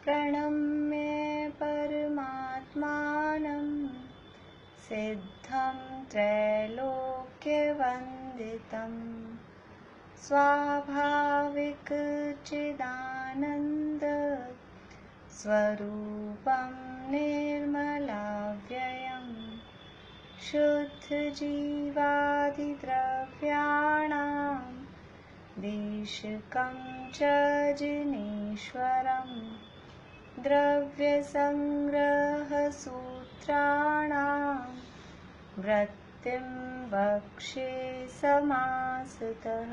प्रणम्य परमात्मानं सिद्धं त्रैलोक्यवन्दितं स्वाभाविकचिदानन्द स्वरूपं निर्मलाव्ययं शुद्धजीवादिद्रव्याणां देशिकं च जिनेश्वरम् द्रव्यसंग्रहसूत्राणां वृत्तिं वक्षे समासतः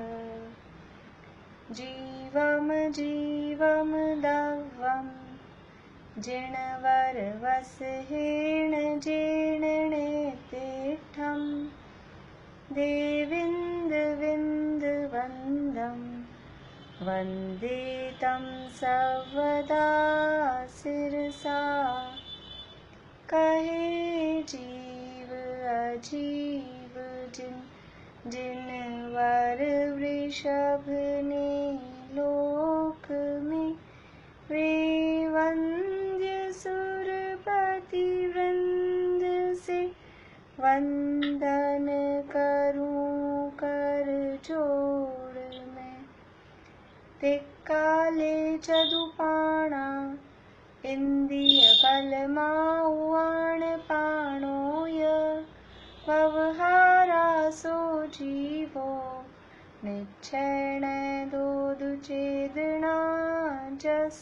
जीवं दव्वं जिणवरवसहेण जीर्णनेतिष्ठं देविन्दविन्दवन्दं वन्दे तं सर्वदा शिरसा कहे जीव अजीव जिनवर वृषभ ने लोक में वे वंद्य सुरपति वृंद से वंदन करूं कर जोड़ में तिक्काले चदुपाणा इंद्रिय बलमाउआण पाणोय व्यवहारासो जीवो निच्छेण दोदु चेदना जस।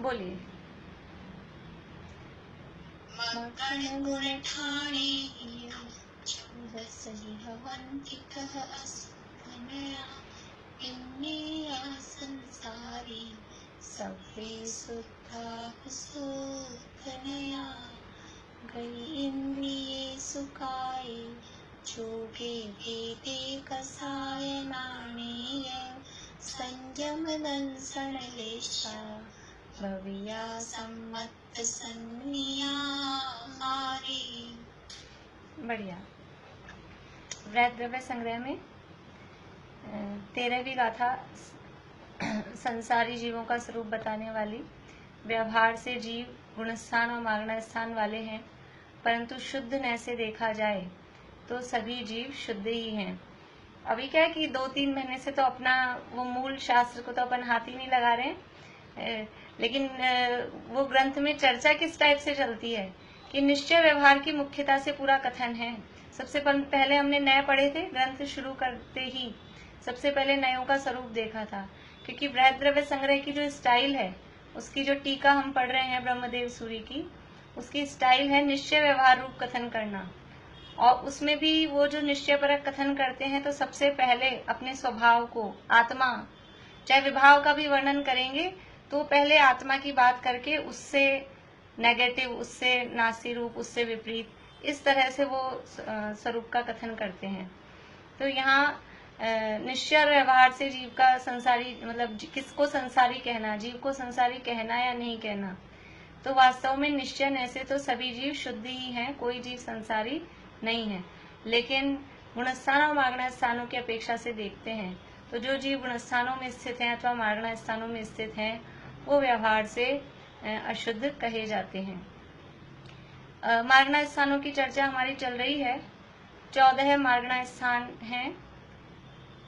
बोलिए। मखन गुण ठाणे सही हवंतिकः अस्मया इन्निया संसारी सभ्ये सुद्धा सुधनया गई इंद्रिये सुखाये जोगे भेदे कसाय नाणेय संयम दंसन लेशा भविया सम्मत सन्निया मारे। बढ़िया। वृहद द्रव्य संग्रह में 13वीं गाथा संसारी जीवों का स्वरूप बताने वाली। व्यवहार से जीव गुणस्थान और मागण स्थान वाले हैं, परंतु शुद्ध न से देखा जाए तो सभी जीव शुद्ध ही हैं। अभी क्या है कि 2-3 महीने से तो अपना वो मूल शास्त्र को तो अपन हाथ ही नहीं लगा रहे हैं, लेकिन वो ग्रंथ में चर्चा किस टाइप से चलती है कि निश्चय व्यवहार की मुख्यता से पूरा कथन है। सबसे पहले हमने नए पढ़े थे, ग्रंथ शुरू करते ही सबसे पहले नयों का स्वरूप देखा था, क्योंकि वृहद द्रव्य संग्रह की जो स्टाइल है, उसकी जो टीका हम पढ़ रहे हैं ब्रह्मदेव सूरी की, उसकी स्टाइल है निश्चय व्यवहार रूप कथन करना। और उसमें भी वो जो निश्चय परक कथन करते हैं तो सबसे पहले अपने स्वभाव को, आत्मा, चाहे विभाव का भी वर्णन करेंगे तो पहले आत्मा की बात करके उससे नेगेटिव, उससे नासी रूप, उससे विपरीत, इस तरह से वो स्वरूप का कथन करते हैं। तो यहाँ निश्चय व्यवहार से जीव का संसारी, मतलब किसको संसारी कहना, जीव को संसारी कहना या नहीं कहना, तो वास्तव में निश्चय न से तो सभी जीव शुद्ध ही हैं, कोई जीव संसारी नहीं है। लेकिन गुणस्थान और मागण स्थानों की अपेक्षा से देखते हैं तो जो जीव गुणस्थानों में स्थित हैं अथवा मागण स्थानों में स्थित हैं वो व्यवहार से अशुद्ध कहे जाते हैं। मागण स्थानों की चर्चा हमारी चल रही है। 14 मागण स्थान हैं: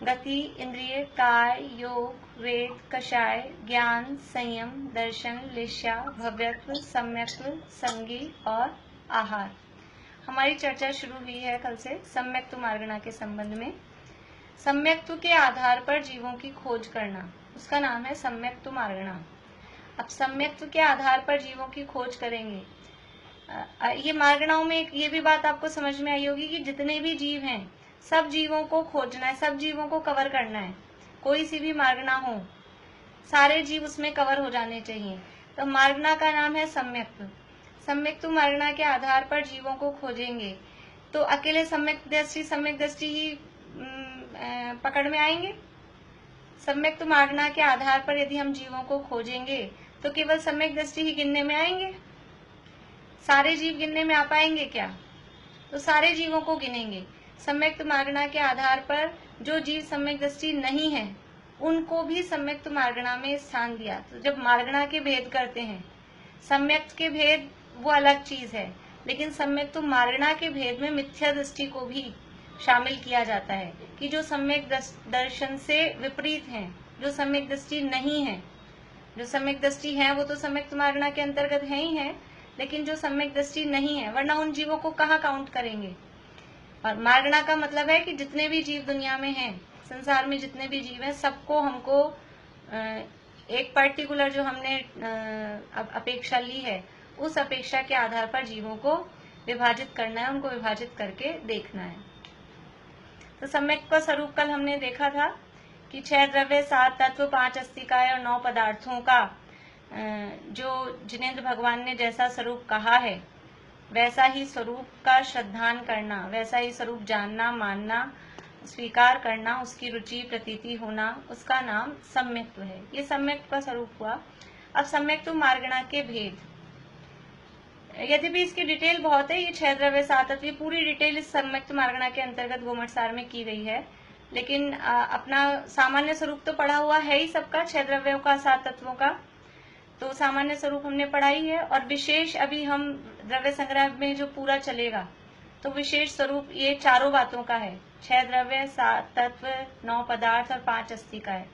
गति, इंद्रिय, काय, योग, वेद, कषाय, ज्ञान, संयम, दर्शन, लिष्या, भव्यत्व, सम्यक्त्व, संगी और आहार। हमारी चर्चा शुरू हुई है कल से सम्यक्त्व मार्गणा के संबंध में। सम्यक्त्व के आधार पर जीवों की खोज करना, उसका नाम है सम्यक्त्व मार्गणा। अब सम्यक्त्व के आधार पर जीवों की खोज करेंगे। ये मार्गणाओं में ये भी बात आपको समझ में आई होगी कि जितने भी जीव हैं सब जीवों को खोजना है, सब जीवों को कवर करना है। कोई सी भी मार्गणा हो, सारे जीव उसमें कवर हो जाने चाहिए। तो मार्गणा का नाम है सम्यक्त्व। सम्यक्त्व मार्गणा के आधार पर जीवों को खोजेंगे तो अकेले सम्यक दृष्टि ही पकड़ में आएंगे। सम्यक्त्व मार्गणा के आधार पर यदि हम जीवों को खोजेंगे तो केवल सम्यक दृष्टि ही गिनने में आएंगे। सारे जीव गिनने में आ पाएंगे क्या? तो सारे जीवों को गिनेंगे। सम्यक्त्व मार्गणा के आधार पर जो जीव सम्यक दृष्टि नहीं है उनको भी सम्यक्त मार्गणा में स्थान दिया। तो जब मार्गणा के भेद करते हैं, सम्यक्त के भेद वो अलग चीज है, लेकिन सम्यक्त मार्गणा के भेद में मिथ्या दृष्टि को भी शामिल किया जाता है कि जो सम्यक दर्शन से विपरीत हैं, जो सम्यक दृष्टि नहीं है। जो सम्यक दृष्टि है वो तो सम्यक्त मार्गणा के अंतर्गत है ही है, लेकिन जो सम्यक दृष्टि नहीं है, वरना उन जीवों को कहाँ काउंट करेंगे। और मार्गणा का मतलब है कि जितने भी जीव दुनिया में हैं, संसार में जितने भी जीव हैं, सबको हमको एक पर्टिकुलर जो हमने अपेक्षा ली है, उस अपेक्षा के आधार पर जीवों को विभाजित करना है, उनको विभाजित करके देखना है। तो सम्यक का स्वरूप कल हमने देखा था कि 6 द्रव्य, 7 तत्व, 5 अस्तिकाय और 9 पदार्थों का जो जिनेंद्र भगवान ने जैसा स्वरूप कहा है, वैसा ही स्वरूप का श्रद्धान करना, वैसा ही स्वरूप जानना, मानना, स्वीकार करना, उसकी रुचि प्रतीति होना, उसका नाम सम्यक्त्व है। ये सम्यक्त्व का स्वरूप हुआ। अब सम्यक्त्व मार्गणा के भेद, यद्यपि इसकी डिटेल बहुत है, ये 6 द्रव्य 7 तत्व, पूरी डिटेल इस सम्यक्त्व मार्गणा के अंतर्गत गोमटसार में की गई है, लेकिन अपना सामान्य स्वरूप तो पढ़ा हुआ है ही सबका, 6 द्रव्यों का, 7 तत्वों का, तो सामान्य स्वरूप हमने पढ़ाई है। और विशेष अभी हम द्रव्य संग्रह में जो पूरा चलेगा, तो विशेष स्वरूप ये चारों बातों का है, 6 द्रव्य, 7 तत्व, 9 पदार्थ और 5 अस्तिका है।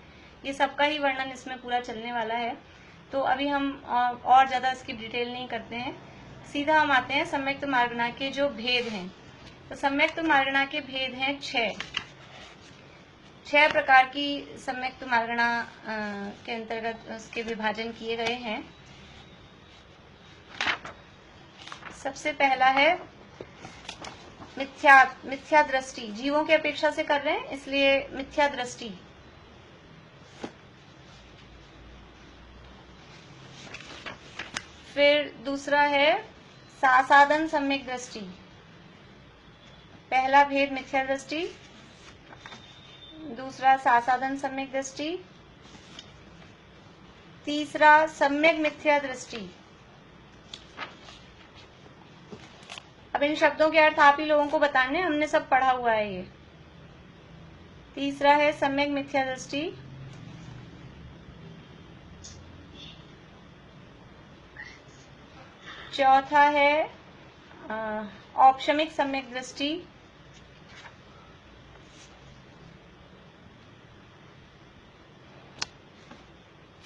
ये सबका ही वर्णन इसमें पूरा चलने वाला है। तो अभी हम और ज्यादा इसकी डिटेल नहीं करते हैं, सीधा हम आते हैं सम्यक्त मार्गणा के जो भेद हैं। तो सम्यक्त मार्गणा के भेद हैं 6 प्रकार की सम्यक्त मार्गणा के अंतर्गत उसके विभाजन किए गए हैं। सबसे पहला है मिथ्या दृष्टि, जीवों की अपेक्षा से कर रहे हैं इसलिए मिथ्या दृष्टि। फिर दूसरा है सासाधन सम्यक दृष्टि। पहला भेद मिथ्या दृष्टि, दूसरा सासाधन सम्यक दृष्टि, तीसरा सम्यक मिथ्या दृष्टि। अब इन शब्दों के अर्थ आप ही लोगों को बताने, हमने सब पढ़ा हुआ है ये। तीसरा है सम्यक मिथ्या दृष्टि, चौथा है औपशमिक सम्यक दृष्टि,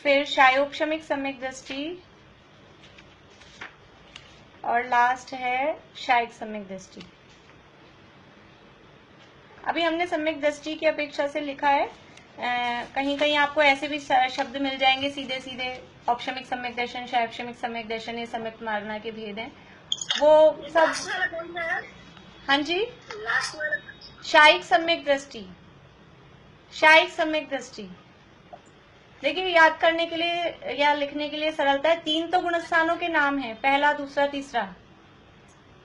फिर शायोपशमिक सम्यक दृष्टि, और लास्ट है शायिक सम्यक दृष्टि। अभी हमने सम्यक दृष्टि की अपेक्षा से लिखा है, कहीं कहीं आपको ऐसे भी शब्द मिल जाएंगे सीधे सीधे, औपशमिक सम्यक दर्शन, शायोपशमिक सम्यक दर्शन, ये सम्यक्त मार्गणा के भेद हैं वो सब। हाँ जी, शायिक सम्यक दृष्टि, शायिक सम्यक दृष्टि। देखिए याद करने के लिए या लिखने के लिए सरलता है, 3 तो गुणस्थानों के नाम है, पहला, दूसरा, तीसरा।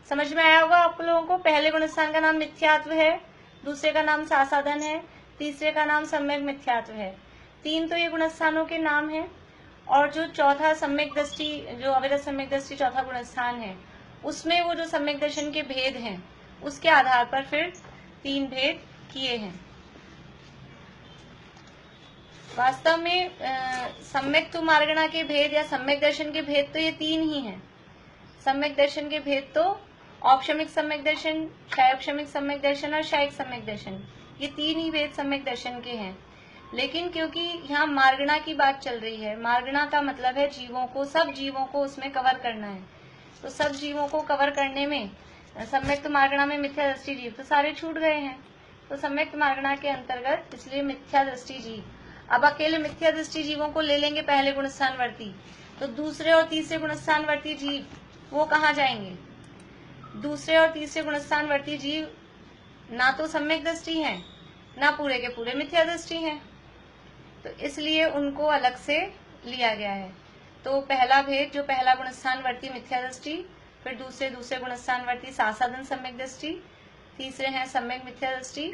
समझ में आया होगा आप लोगों को। पहले गुणस्थान का नाम मिथ्यात्व है, दूसरे का नाम सासाधन है, तीसरे का नाम सम्यक मिथ्यात्व है। 3 तो ये गुणस्थानों के नाम है, और जो चौथा सम्यक दृष्टि, जो अविरत सम्यक दृष्टि चौथा गुणस्थान है, उसमें वो जो सम्यक दर्शन के भेद हैं, उसके आधार पर फिर 3 भेद किए हैं। वास्तव में सम्यक्त मार्गणा के भेद या सम्यक दर्शन के भेद तो ये 3 ही हैं। सम्यक दर्शन के भेद तो औपशमिक सम्यक दर्शन, शायोपशमिक सम्यक दर्शन और शायिक सम्यक दर्शन, ये 3 ही भेद सम्यक दर्शन के हैं। लेकिन क्योंकि यहाँ मार्गणा की बात चल रही है, मार्गणा का मतलब है जीवों को, सब जीवों को उसमें कवर करना है, तो सब जीवों को कवर करने में सम्यक्त मार्गणा में मिथ्या दृष्टि जीव तो सारे छूट गए हैं, तो सम्यक्त मार्गणा के अंतर्गत इसलिए मिथ्या दृष्टि जीव। अब अकेले मिथ्या दृष्टि जीवों को ले लेंगे पहले गुणस्थानवर्ती, तो दूसरे और तीसरे गुणस्थानवर्ती जीव वो कहाँ जाएंगे। दूसरे और तीसरे गुणस्थानवर्ती जीव ना तो सम्यक दृष्टि है, ना पूरे के पूरे मिथ्या दृष्टि है, तो इसलिए उनको अलग से लिया गया है। तो पहला भेद जो पहला गुणस्थानवर्ती मिथ्या दृष्टि, फिर दूसरे गुणस्थानवर्ती सासाधन सम्यक दृष्टि, तीसरे हैं सम्यक मिथ्या दृष्टि,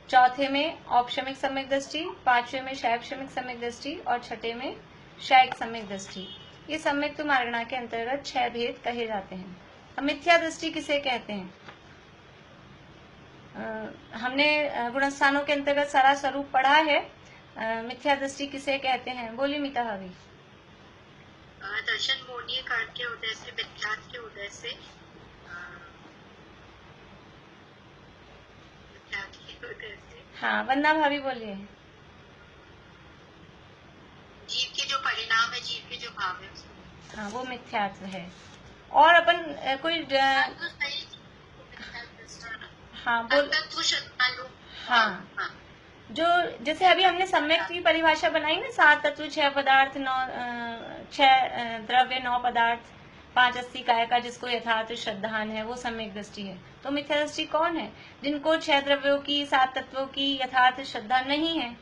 चौथे में औपशमिक सम्यक दृष्टि, पांचवे में शायोपशमिक सम्यक दृष्टि और छठे में शायिक सम्यक दृष्टि। ये सम्यक्त मार्गणा के अंतर्गत 6 भेद कहे जाते हैं। अब मिथ्या दृष्टि किसे कहते हैं? हमने गुणस्थानों के अंतर्गत सारा स्वरूप पढ़ा है, मिथ्या दृष्टि किसे कहते हैं? बोलिए मीता भाभी। दर्शन मोहनीय कारण के उदय से, मिथ्यात्व के उदय से, हाँ, वंदना भाभी बोलिए। जीव के जो परिणाम है, जीव के जो भाव है, हाँ, वो मिथ्यात्व है। और अपन कोई हाँ बोल हाँ, जो जैसे अभी हमने सम्यक की परिभाषा बनाई ना, 7 तत्व 6 पदार्थ 6 द्रव्य 9 पदार्थ 5 अस्थि कायिका, जिसको यथार्थ श्रद्धान है, वो सम्यक दृष्टि है। तो मिथ्या दृष्टि कौन है? जिनको 6 द्रव्यों की 7 तत्वों की यथार्थ श्रद्धा नहीं है,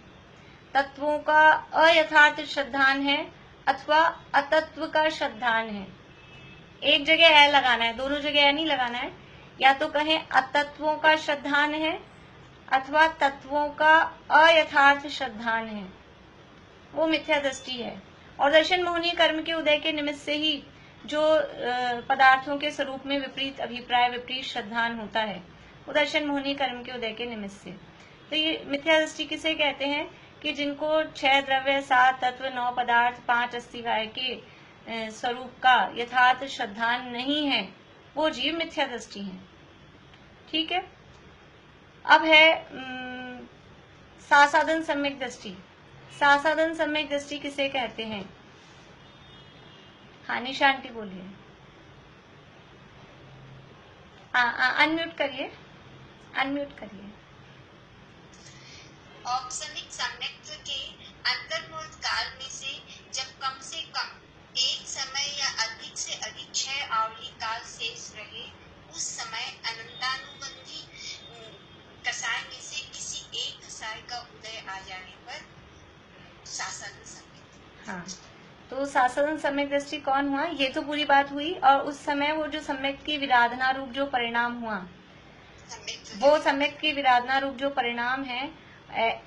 तत्वों का अयथार्थ श्रद्धान है अथवा अतत्व का श्रद्धान है। एक जगह ए लगाना है, दोनों जगह ए नहीं लगाना है। या तो कहें अतत्वों का श्रद्धान है अथवा तत्वों का अयथार्थ श्रद्धान है, वो मिथ्या दृष्टि है। और दर्शन मोहनीय कर्म के उदय के निमित्त से ही जो पदार्थों के स्वरूप में विपरीत अभिप्राय, विपरीत श्रद्धान होता है, वो दर्शन मोहनीय कर्म के उदय के निमित्त से। तो ये मिथ्या दृष्टि किसे कहते हैं? कि जिनको 6 द्रव्य 7 तत्व 9 पदार्थ 5 अस्थि कायिक के स्वरूप का यथार्थ श्रद्धान नहीं है, वो जीव मिथ्या दृष्टि है। ठीक है। अब है सासाधन सम्यक दृष्टि। सासाधन सम्यक दृष्टि किसे कहते हैं? हाँ, निशा आंटी बोलिए। अनम्यूट करिए, अनम्यूट करिए। औपसमिक सम्यक्त्व के अंतर्मुक्त काल में से कम एक समय या अधिक से अधिक 6 आवली काल शेष रहे, उस समय अनंतानुबंधी कसाय में से किसी एक कसाय का उदय आ जाने पर सासाधन सम्यक। हाँ, तो सासाधन सम्यक दृष्टि कौन हुआ? ये तो पूरी बात हुई। और उस समय वो जो सम्यक की विराधना रूप जो परिणाम हुआ, वो सम्यक की विराधना रूप जो परिणाम है,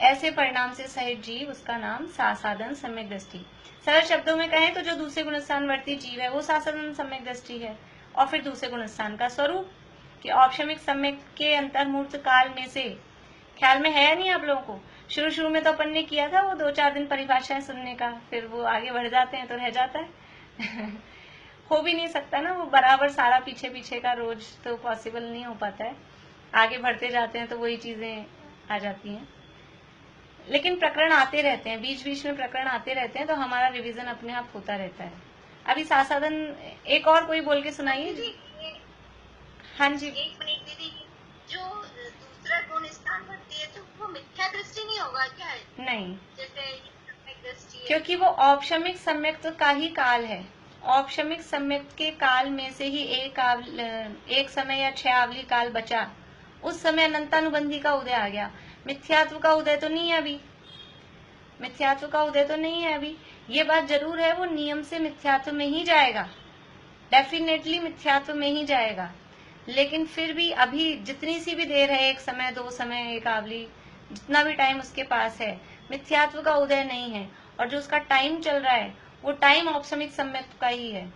ऐसे परिणाम से सहित जीव, उसका नाम सासाधन सम्यक दृष्टि। सरल शब्दों में कहें तो जो दूसरे गुणस्थानवर्ती जीव है, वो सासाधन सम्यक दृष्टि है। और फिर दूसरे गुणस्थान का स्वरूप कि औपशमिक सम्यक के अंतर्मूर्त काल में से, ख्याल में है नहीं आप लोगों को? शुरू में तो अपन ने किया था वो 2-4 दिन परिभाषाएं सुनने का, फिर वो आगे बढ़ जाते हैं तो रह जाता है। हो भी नहीं सकता ना वो बराबर सारा पीछे का, रोज तो पॉसिबल नहीं हो पाता है। आगे बढ़ते जाते हैं तो वही चीजें आ जाती हैं। लेकिन प्रकरण आते रहते हैं, बीच बीच में प्रकरण आते रहते हैं, तो हमारा रिवीजन अपने आप होता रहता है। अभी सासाधन एक और कोई बोल के सुनाइए। हाँ जी। एक मिनट दीदी, जो दूसरा गुण स्थान बनती है तो वो मिथ्या दृष्टि नहीं होगा क्या? नहीं, जैसे सम्यक दृष्टि है, क्योंकि वो औपशमिक सम्यक का ही काल है। औपशमिक सम्यक के काल में से ही एक समय या 6 आवली काल बचा, उस समय अनंतानुबंधी का उदय आ गया। मिथ्यात्व का उदय तो नहीं है अभी, मिथ्यात्व का उदय तो नहीं है अभी। ये बात जरूर है, वो नियम से मिथ्यात्व में ही जाएगा, डेफिनेटली मिथ्यात्व में ही जाएगा। लेकिन फिर भी अभी जितनी सी भी देर है, 1 समय 2 समय, 1 आवली, जितना भी टाइम उसके पास है, मिथ्यात्व का उदय नहीं है। और जो उसका टाइम चल रहा है, वो टाइम औपशमिक सम्यक का ही है।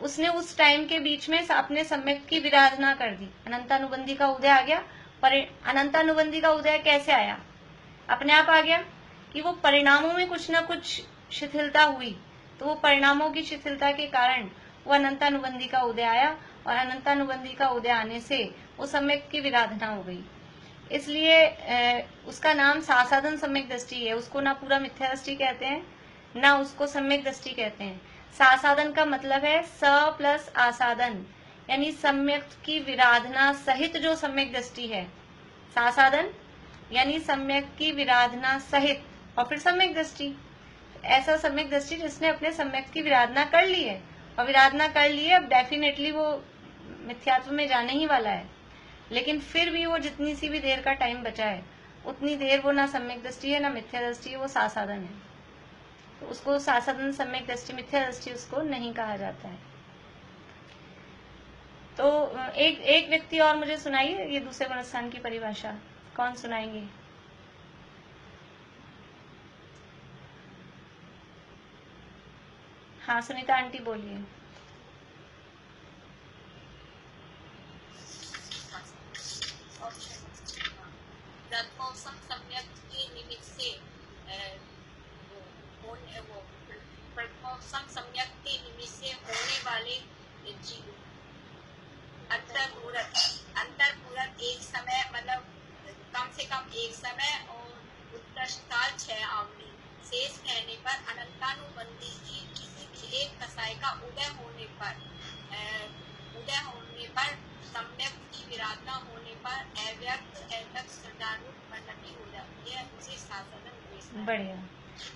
उसने उस टाइम के बीच में अपने सम्यक की विराधना कर दी, अनंतानुबंधी का उदय आ गया। पर अनंतानुबंधी का उदय कैसे आया? अपने आप आ गया कि वो परिणामों में कुछ ना कुछ शिथिलता हुई, तो वो परिणामों की शिथिलता के कारण वो अनंतानुबंधी का उदय आया, और अनंतानुबंधी का उदय आने से वो सम्यक की विराधना हो गई। इसलिए उसका नाम सासाधन सम्यक दृष्टि है। उसको ना पूरा मिथ्या दृष्टि कहते हैं, ना उसको सम्यक दृष्टि कहते हैं। सासाधन का मतलब है स प्लस आसाधन, यानी सम्यक की विराधना सहित जो सम्यक दृष्टि है। सासाधन यानी सम्यक की विराधना सहित, और फिर सम्यक दृष्टि, ऐसा सम्यक दृष्टि जिसने अपने सम्यक की विराधना कर ली है। और विराधना कर ली है, अब डेफिनेटली वो मिथ्यात्व में जाने ही वाला है। लेकिन फिर भी वो जितनी सी भी देर का टाइम बचा है, उतनी देर वो ना सम्यक दृष्टि है ना मिथ्या दृष्टि है, वो सासाधन है। तो उसको सासाधन सम्यक दृष्टि, मिथ्या दृष्टि उसको नहीं कहा जाता है। तो एक व्यक्ति और मुझे सुनाइए ये दूसरे गुणस्थान की परिभाषा। कौन सुनाएंगे? हाँ, सुनीता आंटी बोलिए। सम्यक के निमित्त से अनंतानुबंधी की किसी भी एक कसाई का उदय होने पर सम्यक की विराधना होने पर अव्यक्त एतक सदारूप परिणति हो जाती है, उसे साधन। बढ़िया।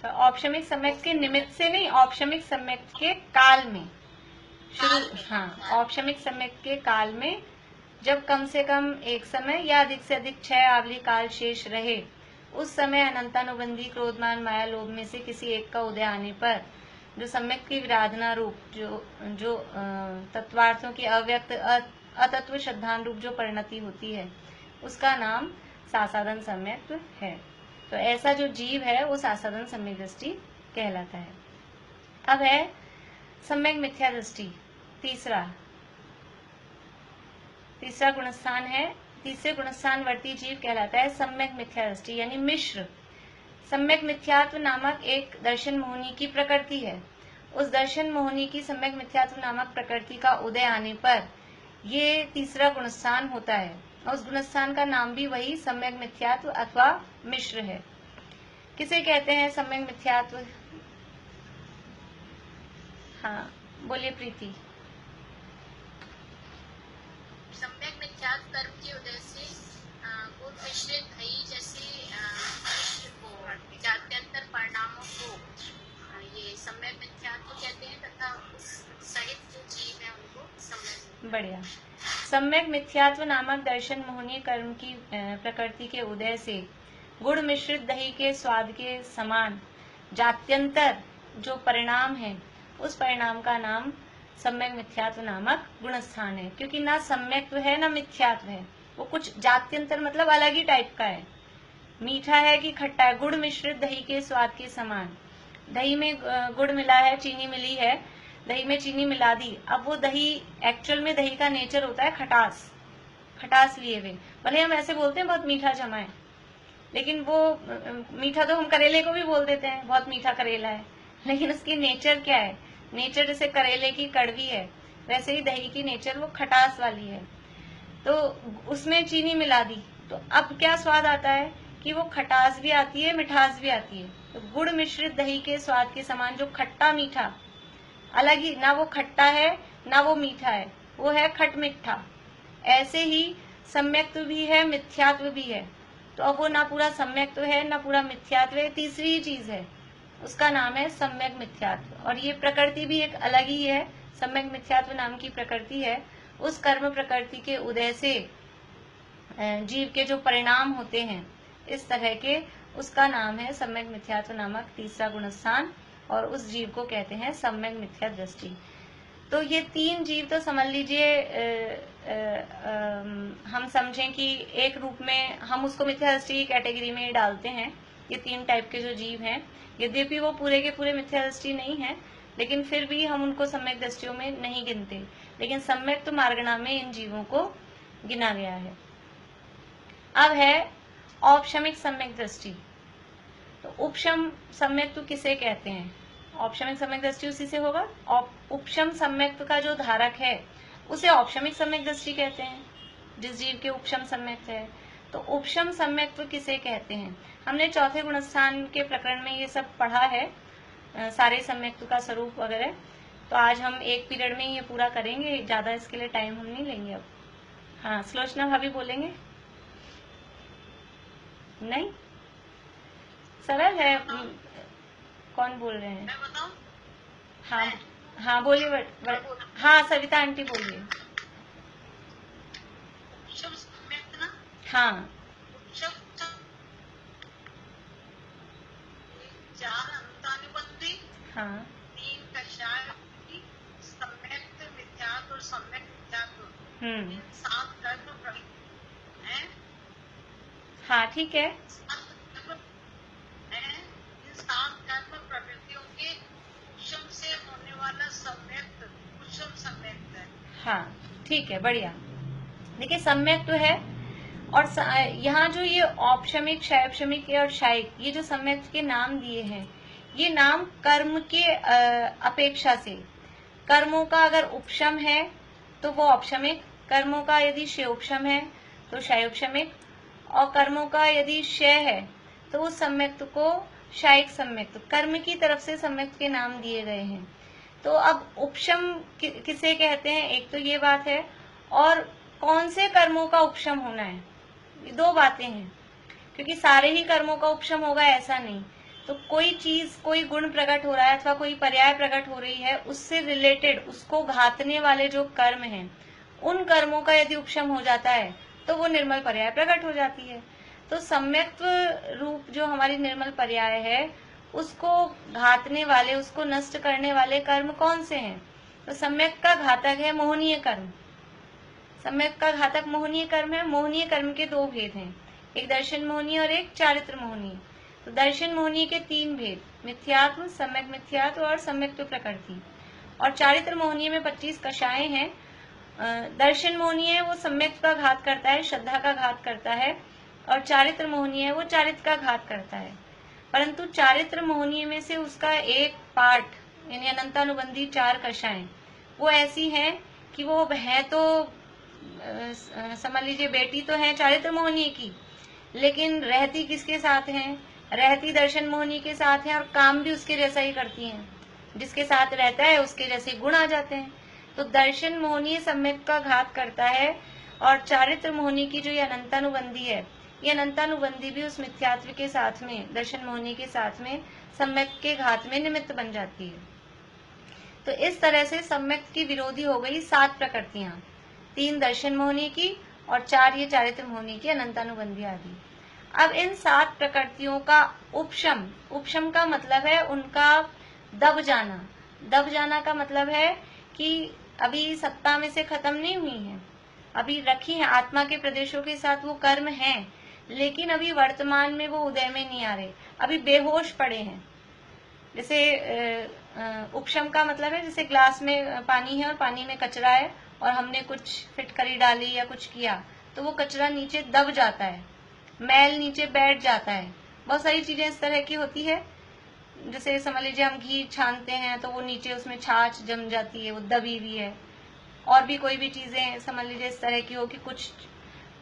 तो औपशमिक सम्यक के निमित्त से नहीं, औपशमिक सम्यक के काल में शुरू। हाँ, औपशमिक सम्यक के काल में जब कम से कम एक समय या अधिक से अधिक 6 आवली काल शेष रहे, उस समय अनंतानुबंधी क्रोधमान माया लोभ में से किसी एक का उदय आने पर जो सम्यक की विराधना रूप जो तत्वार्थों की अव्यक्त अतत्व श्रद्धान रूप जो परिणति होती है, उसका नाम सासादन सम्यक है। तो ऐसा जो जीव है वो सासादन सम्यक दृष्टि कहलाता है। अब है सम्यक मिथ्या दृष्टि। तीसरा गुणस्थान है, तीसरे गुणस्थान वर्ती जीव कहलाता है सम्यक मिथ्या दृष्टि यानी मिश्र। सम्यक मिथ्यात्व नामक एक दर्शन मोहिनी की प्रकृति है। उस दर्शन मोहिनी की सम्यक मिथ्यात्व नामक प्रकृति का उदय आने पर ये तीसरा गुणस्थान होता है। उस गुणस्थान का नाम भी वही सम्यक मिथ्यात्व अथवा मिश्र है। किसे कहते हैं सम्यक मिथ्यात्व? हाँ बोलिए प्रीति। सम्यक मिथ्यात्व कर्म के उदय से गुण मिश्रित भई जैसे मिश्र को जात्यंतर परिणामों को ये सम्यक मिथ्यात्व कहते हैं, तथा उस सहित जो जीव है उनको सम्यक। बढ़िया। सम्यक मिथ्यात्व नामक दर्शन मोहिनी कर्म की प्रकृति के उदय से गुण मिश्रित दही के स्वाद के समान जात्यंतर जो परिणाम है, उस परिणाम का नाम सम्यक मिथ्यात्व नामक गुणस्थान है। क्योंकि ना सम्यक्त्व है ना मिथ्यात्व है, वो कुछ जात्यंतर मतलब अलग ही टाइप का है। मीठा है कि खट्टा है, गुड़ मिश्रित दही के स्वाद के समान। दही में गुड़ मिला है, चीनी मिली है, दही में चीनी मिला दी। अब वो दही एक्चुअल में दही का नेचर होता है खटास लिए हुए। भले हम ऐसे बोलते हैं बहुत मीठा जमा है, लेकिन वो मीठा तो हम करेले को भी बोल देते हैं बहुत मीठा करेला है, लेकिन उसकी नेचर क्या है? नेचर जैसे करेले की कड़वी है, वैसे ही दही की नेचर वो खटास वाली है। तो उसमें चीनी मिला दी तो अब क्या स्वाद आता है कि वो खटास भी आती है, मिठास भी आती है। तो गुड़ मिश्रित दही के स्वाद के समान जो खट्टा मीठा अलग ही, ना वो खट्टा है ना वो मीठा है, वो है खट मिठा। ऐसे ही सम्यक्त्व भी है, मिथ्यात्व भी है। तो अब वो ना पूरा सम्यक्त्व है ना पूरा मिथ्यात्व है, तीसरी ही चीज है, उसका नाम है सम्यक मिथ्यात्व। और ये प्रकृति भी एक अलग ही है, सम्यक मिथ्यात्व नाम की प्रकृति है। उस कर्म प्रकृति के उदय से जीव के जो परिणाम होते हैं इस तरह के, उसका नाम है सम्यक मिथ्यात्व नामक तीसरा गुणस्थान, और उस जीव को कहते हैं सम्यक मिथ्या दृष्टि। तो ये तीन जीव तो समझ लीजिए हम समझें कि एक रूप में हम उसको मिथ्या दृष्टि की कैटेगरी में डालते हैं। ये तीन टाइप के जो जीव हैं, यद्यपि वो पूरे के पूरे मिथ्या दृष्टि नहीं है, लेकिन फिर भी हम उनको सम्यक दृष्टियों में नहीं गिनते। लेकिन सम्यक तो मार्गणा में इन जीवों को गिना गया है। अब है औपशमिक सम्यक दृष्टि। तो उपशम सम्यक्त्व किसे कहते हैं? औपशमिक सम्यक दृष्टि उसी से होगा। उपशम सम्यक्त्व का जो धारक है उसे औपशमिक सम्यक दृष्टि कहते हैं, जिस जीव के उपशम सम्यक्त्व है। तो उपशम सम्यक्त्व किसे कहते हैं? हमने चौथे गुणस्थान के प्रकरण में ये सब पढ़ा है, सारे सम्यक्त्व का स्वरूप वगैरह। तो आज हम एक पीरियड में ये पूरा करेंगे, ज्यादा इसके लिए टाइम हम नहीं लेंगे अब। हाँ, सुलोचना भाभी बोलेंगे? नहीं, सरल है। कौन बोल रहे हैं? मैं बताऊं? हाँ हाँ बोलिए। हाँ सविता आंटी बोलिए। हाँ चार अंतानुबंधी, हाँ 3 कषाय, सम्यक्त्व मिथ्यात्व और सम्यक मिथ्यात्व, 7 कर्म है। हाँ ठीक है। 7 कर्म प्रवृत्तियों के उपशम से होने वाला सम्यक्त्व उपशम सम्यक्त्व है। हाँ ठीक है, बढ़िया। देखिए सम्यक्त्व है, और यहाँ जो ये औपशमिक, शैवशमिक और शायिक, ये जो सम्यक्त्व के नाम दिए हैं, ये नाम कर्म के अपेक्षा से, कर्मों का अगर उपशम है तो वो औपशमिक, कर्मों का यदि शयोपशम है तो शयोपशमिक, और कर्मों का यदि क्षय है तो उस सम्यक्त्व को शायिक सम्यक्त, कर्म की तरफ से सम्यक्त के नाम दिए गए हैं। तो अब उपशम किसे कहते हैं, एक तो ये बात है, और कौन से कर्मों का उपशम होना है, ये दो बातें हैं, क्योंकि सारे ही कर्मों का उपशम होगा ऐसा नहीं। तो कोई चीज, कोई गुण प्रकट हो रहा है अथवा कोई पर्याय प्रकट हो रही है, उससे रिलेटेड, उसको घातने वाले जो कर्म हैं, उन कर्मों का यदि उपशम हो जाता है तो वो निर्मल पर्याय प्रकट हो जाती है। तो सम्यक्त्व रूप जो हमारी निर्मल पर्याय है, उसको घातने वाले, उसको नष्ट करने वाले कर्म कौन से हैं? तो सम्यक का घातक है मोहनीय कर्म। सम्यक का घातक मोहनीय कर्म है। मोहनीय कर्म के दो भेद हैं, एक दर्शन मोहनीय और एक चारित्र मोहनीय। तो दर्शन मोहनीय के तीन भेद, मिथ्यात्व, सम्यक मिथ्यात्व और सम्यक्त्व प्रकृति। और चारित्र मोहनीय में 25 कषाएं हैं। दर्शन मोहनीय है वो सम्यक का घात करता है, श्रद्धा का घात करता है, और चारित्र मोहनीय है वो चारित्र का घात करता है। परंतु चारित्र मोहनीय में से उसका एक पार्ट यानी अनंतानुबंधी 4 कषाएं वो ऐसी हैं कि वो है तो समझ लीजिए बेटी तो है चारित्र मोहनीय की, लेकिन रहती किसके साथ हैं? रहती दर्शन मोहनीय के साथ हैं और काम भी उसके जैसा ही करती हैं। जिसके साथ रहता है उसके जैसे गुण आ जाते हैं। तो दर्शन मोहनीय सम्यक का घात करता है, और चारित्र मोहनीय की जो ये अनंतानुबंधी है, ये अनंतानुबंधी भी उस मिथ्यात्व के साथ में, दर्शन मोहनीय के साथ में सम्यक के घात में निमित्त बन जाती है। तो इस तरह से सम्यक की विरोधी हो गई 7 प्रकृतियां, 3 दर्शन मोहनीय की और 4 ये चारित्र मोहनीय की अनंतानुबंधी आदि। अब इन 7 प्रकृतियों का उपशम, उपशम का मतलब है उनका दब जाना। दब जाना का मतलब है कि अभी सत्ता में से खत्म नहीं हुई है, अभी रखी है आत्मा के प्रदेशों के साथ वो कर्म हैं, लेकिन अभी वर्तमान में वो उदय में नहीं आ रहे, अभी बेहोश पड़े हैं। जैसे उपशम का मतलब है जैसे ग्लास में पानी है और पानी में कचरा है और हमने कुछ फिटकरी डाली या कुछ किया तो वो कचरा नीचे दब जाता है, मैल नीचे बैठ जाता है। बहुत सारी चीजें इस तरह की होती है, जैसे समझ लीजिए हम घी छानते हैं तो वो नीचे उसमें छाछ जम जाती है, वो दबी हुई है। और भी कोई भी चीजें समझ लीजिए इस तरह की हो कि कुछ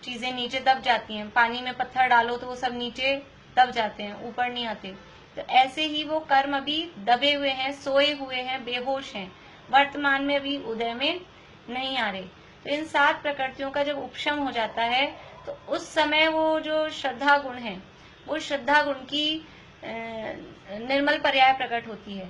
चीजें नीचे दब जाती हैं, पानी में पत्थर डालो तो वो सब नीचे दब जाते हैं, ऊपर नहीं आते। तो ऐसे ही वो कर्म अभी दबे हुए हैं, सोए हुए हैं, बेहोश हैं, वर्तमान में अभी उदय में नहीं आ रहे। तो इन 7 प्रकृतियों का जब उपशम हो जाता है तो उस समय वो जो श्रद्धा गुण है, वो श्रद्धा गुण की निर्मल पर्याय प्रकट होती है।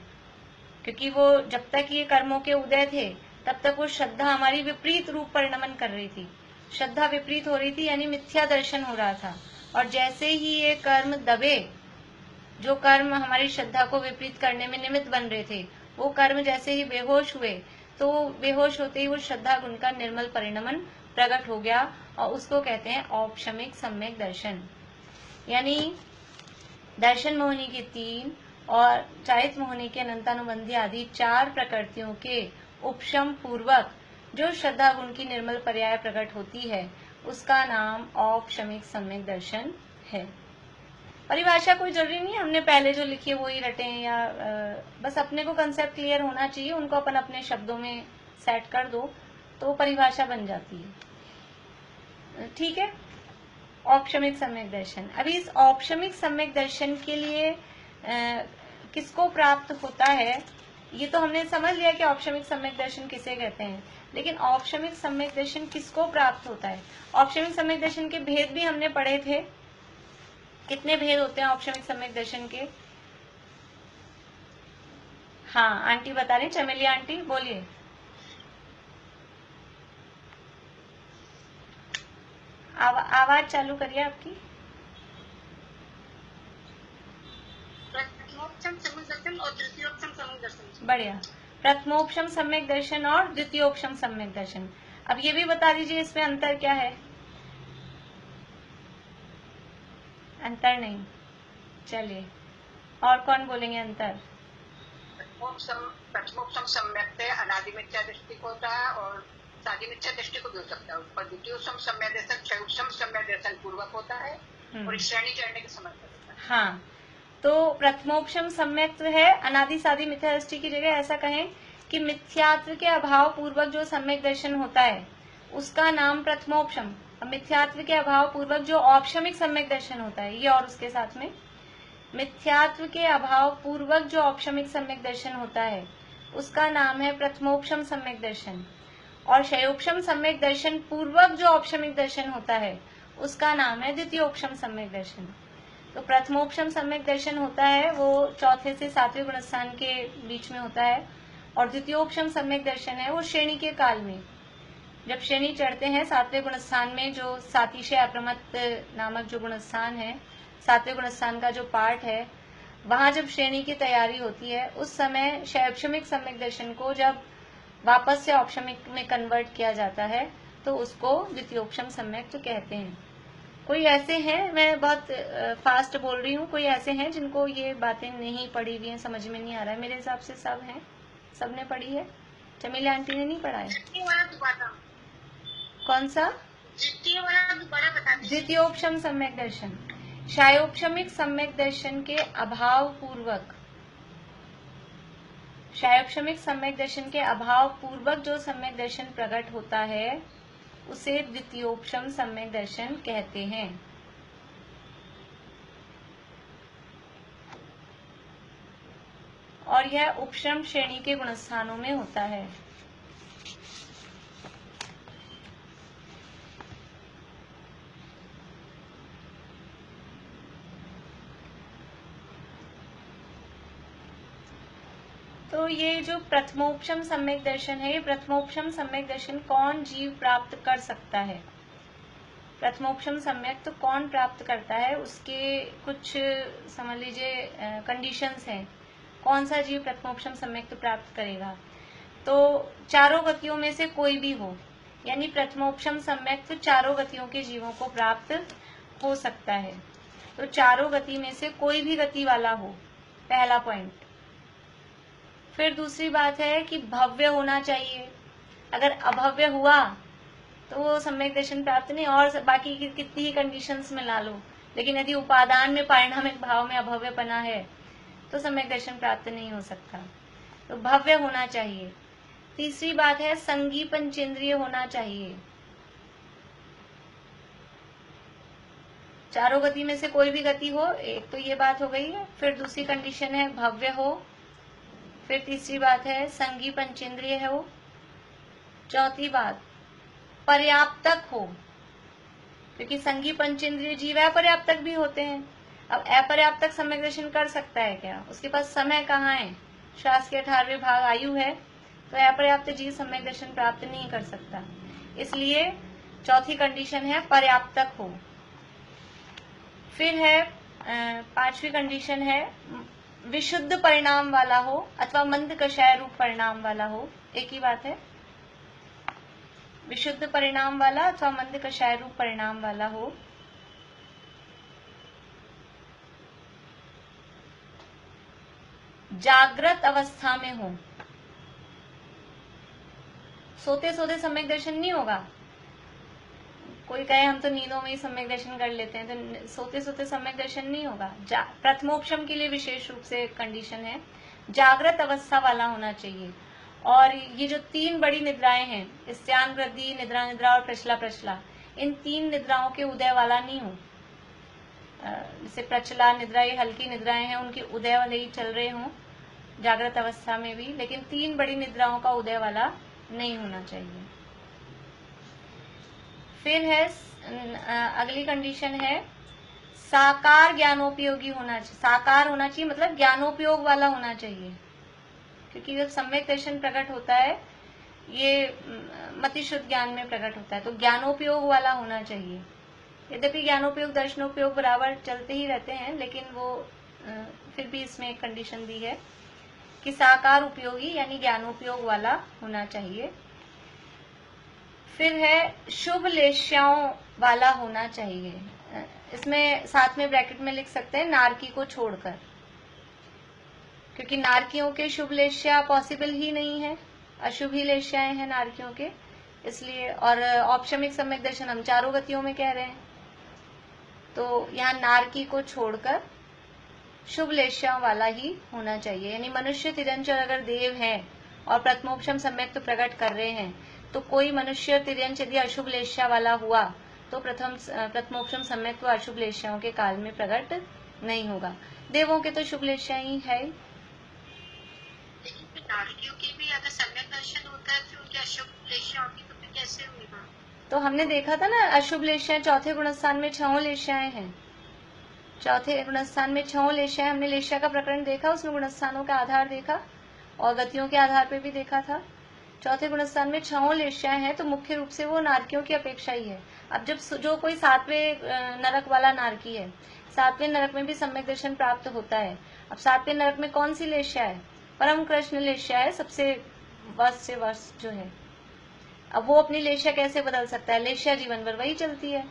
क्योंकि वो जब तक ये कर्मों के उदय थे तब तक वो श्रद्धा हमारी विपरीत रूप परिणमन कर रही थी, श्रद्धा विपरीत हो रही थी, यानी मिथ्या दर्शन हो रहा था। और जैसे ही ये कर्म दबे, जो कर्म हमारी श्रद्धा को विपरीत करने में निमित्त बन रहे थे, वो कर्म जैसे ही बेहोश हुए, तो बेहोश होते ही वो श्रद्धा गुण का निर्मल परिणमन प्रकट हो गया, और उसको कहते हैं औपशमिक सम्यक दर्शन। यानी दर्शन मोहनी के 3 और चारित्र मोहनी के अनंतानुबंधी आदि 4 प्रकृतियों के उपशम पूर्वक जो श्रद्धा गुण की निर्मल पर्याय प्रकट होती है, उसका नाम औपशमिक सम्यक दर्शन है। परिभाषा कोई जरूरी नहीं, हमने पहले जो लिखी है वही रटे, या बस अपने को कंसेप्ट क्लियर होना चाहिए, उनको अपन अपने शब्दों में सेट कर दो तो परिभाषा बन जाती है। ठीक है, औपशमिक सम्यक दर्शन। अभी इस औपशमिक सम्यक दर्शन के लिए किसको प्राप्त होता है, ये तो हमने समझ लिया कि औपशमिक सम्यक दर्शन किसे कहते हैं, लेकिन औपशमिक सम्यक दर्शन किसको प्राप्त होता है? औपशमिक सम्यक दर्शन के भेद भी हमने पढ़े थे। कितने भेद होते हैं औपशमिक सम्यक दर्शन के? हाँ, आंटी बता रही, चमेली आंटी बोलिए। आवाज चालू करिए आपकी। प्रथमोपशम सम्यक दर्शन और द्वितीयोपशम सम्यक दर्शन। बढ़िया, प्रथमोपशम सम्यक दर्शन और द्वितीयोपशम सम्यक दर्शन। अब ये भी बता दीजिए इसमें अंतर क्या है? अंतर नहीं, चलिए और कौन बोलेंगे अंतर? प्रथमोपशम सम्यक से अनादि मिथ्या दृष्टि को होता है और सादी मिथ्या दृष्टि को भी हो सकता है, और द्वितीयोपशम सम्यक दर्शन क्षयोपशम सम्यक दर्शन पूर्वक होता है और श्रेणी चढ़ने के समय पर होता है। हाँ, तो प्रथमोपशम सम्यक है अनादि सादी मिथ्या दृष्टि की जगह ऐसा कहें कि मिथ्यात्व के अभाव पूर्वक जो सम्यक दर्शन होता है उसका नाम प्रथमोपशम, मिथ्यात्व के अभाव पूर्वक जो औपशमिक सम्यक दर्शन होता है, ये और उसके साथ में मिथ्यात्व के अभाव पूर्वक जो औपशमिक सम्यक दर्शन होता है उसका नाम है प्रथमोपशम सम्यक दर्शन, और क्षयोपशम सम्यक दर्शन पूर्वक जो औपशमिक दर्शन होता है उसका नाम है द्वितीयोपशम सम्यक दर्शन। तो प्रथमोपशम सम्यक दर्शन होता है वो चौथे से सातवें गुणस्थान के बीच में होता है, और द्वितीयोपशम सम्यक दर्शन है वो श्रेणी के काल में, जब श्रेणी चढ़ते हैं सातवें गुणस्थान में, जो सातिशय अप्रमत्त नामक जो गुणस्थान है, सातवें गुणस्थान का जो पार्ट है, वहां जब श्रेणी की तैयारी होती है उस समय क्षयोपशमिक सम्यक दर्शन को जब वापस से औपशमिक में कन्वर्ट किया जाता है तो उसको द्वितीयोपशम सम्यक तो कहते हैं। कोई ऐसे हैं, मैं बहुत फास्ट बोल रही हूँ, कोई ऐसे हैं जिनको ये बातें नहीं पढ़ी हुई हैं, समझ में नहीं आ रहा है? मेरे हिसाब से सब हैं, सबने पढ़ी है। चमेली आंटी ने नहीं पढ़ा है? कौन सा? द्वितीयोपशम सम्यक दर्शन। क्षयोपशमिक सम्यक दर्शन के अभाव पूर्वक, क्षयोपशमिक सम्यक दर्शन के अभाव पूर्वक जो सम्यक दर्शन प्रकट होता है उसे द्वितीयोपशम सम्यक दर्शन कहते हैं। और यह उपशम श्रेणी के गुणस्थानों में होता है। तो ये जो प्रथमोपशम सम्यक दर्शन है, ये प्रथमोपशम सम्यक दर्शन कौन जीव प्राप्त कर सकता है? प्रथमोपशम सम्यक तो कौन प्राप्त करता है, उसके कुछ समझ लीजिए कंडीशंस हैं। कौन सा जीव प्रथमोपशम सम्यक तो प्राप्त करेगा? तो चारों गतियों में से कोई भी हो, यानी प्रथमोपशम सम्यक तो चारों गतियों के जीवों को प्राप्त हो सकता है। तो चारों गति में से कोई भी गति वाला हो, पहला पॉइंट। फिर दूसरी बात है कि भव्य होना चाहिए। अगर अभव्य हुआ तो वो सम्यक दर्शन प्राप्त नहीं, और बाकी की कितनी ही कंडीशंस में ला लो, लेकिन यदि उपादान में पारिणामिक भाव में अभव्यपना है तो सम्यक दर्शन प्राप्त नहीं हो सकता। तो भव्य होना चाहिए। तीसरी बात है संगी पंचेंद्रिय होना चाहिए। चारों गति में से कोई भी गति हो, एक तो ये बात हो गई है। फिर दूसरी कंडीशन है भव्य हो। फिर तीसरी बात है संगी पंचेंद्रिय हो। चौथी बात पर्याप्तक हो, क्योंकि संगी पंचेंद्रिय जीव अपर्याप्तक भी होते हैं। अब अपर्याप्तक सम्यक दर्शन कर सकता है क्या? उसके पास समय कहाँ है? श्वास के 18वें भाग आयु है, तो अपर्याप्त जीव सम्यक दर्शन प्राप्त नहीं कर सकता। इसलिए चौथी कंडीशन है पर्याप्तक हो। फिर है पांचवी कंडीशन है विशुद्ध परिणाम वाला हो अथवा मंद कषाय रूप परिणाम वाला हो। एक ही बात है, विशुद्ध परिणाम वाला अथवा मंद कषाय रूप परिणाम वाला हो। जागृत अवस्था में हो। सोते सोते सम्यक दर्शन नहीं होगा। कोई कहे हम तो नींदों में ही सम्यक दर्शन कर लेते हैं, तो सोते सोते सम्यक दर्शन नहीं होगा। प्रथमोपशम के लिए विशेष रूप से कंडीशन है जागृत अवस्था वाला होना चाहिए। और ये जो तीन बड़ी निद्राएं हैं, स्त्यान वृद्धि, निद्रा निद्रा और प्रचला प्रचला, इन तीन निद्राओं के उदय वाला नहीं हो। जैसे प्रचला निद्रा ये हल्की निद्राएं हैं, उनके उदय वाले ही चल रहे हों जागृत अवस्था में भी, लेकिन तीन बड़ी निद्राओं का उदय वाला नहीं होना चाहिए। फिर है अगली कंडीशन है साकार ज्ञानोपयोगी होना चाहिए। साकार होना चाहिए मतलब ज्ञानोपयोग वाला होना चाहिए, क्योंकि जब सम्यक दर्शन प्रकट होता है ये मतिशुद्ध ज्ञान में प्रकट होता है, तो ज्ञानोपयोग वाला होना चाहिए। यद्यपि ज्ञानोपयोग दर्शनोपयोग बराबर चलते ही रहते हैं, लेकिन वो फिर भी इसमें एक कंडीशन दी है कि साकार उपयोगी यानी ज्ञानोपयोग वाला होना चाहिए। फिर है शुभ लेश्याओं वाला होना चाहिए। इसमें साथ में ब्रैकेट में लिख सकते हैं नारकी को छोड़कर, क्योंकि नारकियों के शुभ लेश्या पॉसिबल ही नहीं है, अशुभ ही लेश्याएं हैं नारकियों के, इसलिए। और औपशमिक सम्यक दर्शन हम चारों गतियों में कह रहे हैं, तो यहाँ नारकी को छोड़कर शुभ लेश्याओं वाला ही होना चाहिए। यानी मनुष्य तिर्यंचर अगर देव है और प्रथमोपशम सम्यक तो प्रकट कर रहे हैं, तो कोई मनुष्य तिर्यंच यदि अशुभ लेश्या वाला हुआ तो प्रथमोपशम सम्यक तो अशुभ लेश्याओं के काल में प्रकट नहीं होगा। देवों के तो शुभ लेशा ही है। लेकिन फिर नारकियों की भी अगर सम्यक दर्शन होता है फिर उनकी अशुभ लेशा होगी तो फिर कैसे होगा? तो हमने देखा था ना, अशुभ लेशाएं चौथे गुणस्थान में 6 लेशाएं हैं। चौथे गुणस्थान में 6 लेशाएं, हमने लेशा का प्रकरण देखा, उसमें गुणस्थानों का आधार देखा और गतियों के आधार पे भी देखा था। चौथे गुणस्थान में 6 लेशाएं हैं, तो मुख्य रूप से वो नारकियों की अपेक्षा ही है। अब जब जो कोई 7वें नरक वाला नारकी है, 7वें नरक में भी सम्यक दर्शन प्राप्त होता है। अब 7वें नरक में कौन सी लेशा है? परम कृष्ण लेशा है, सबसे वर्ष से वर्ष जो है। अब वो अपनी लेशा कैसे बदल सकता है? लेशा जीवन भर वही चलती है।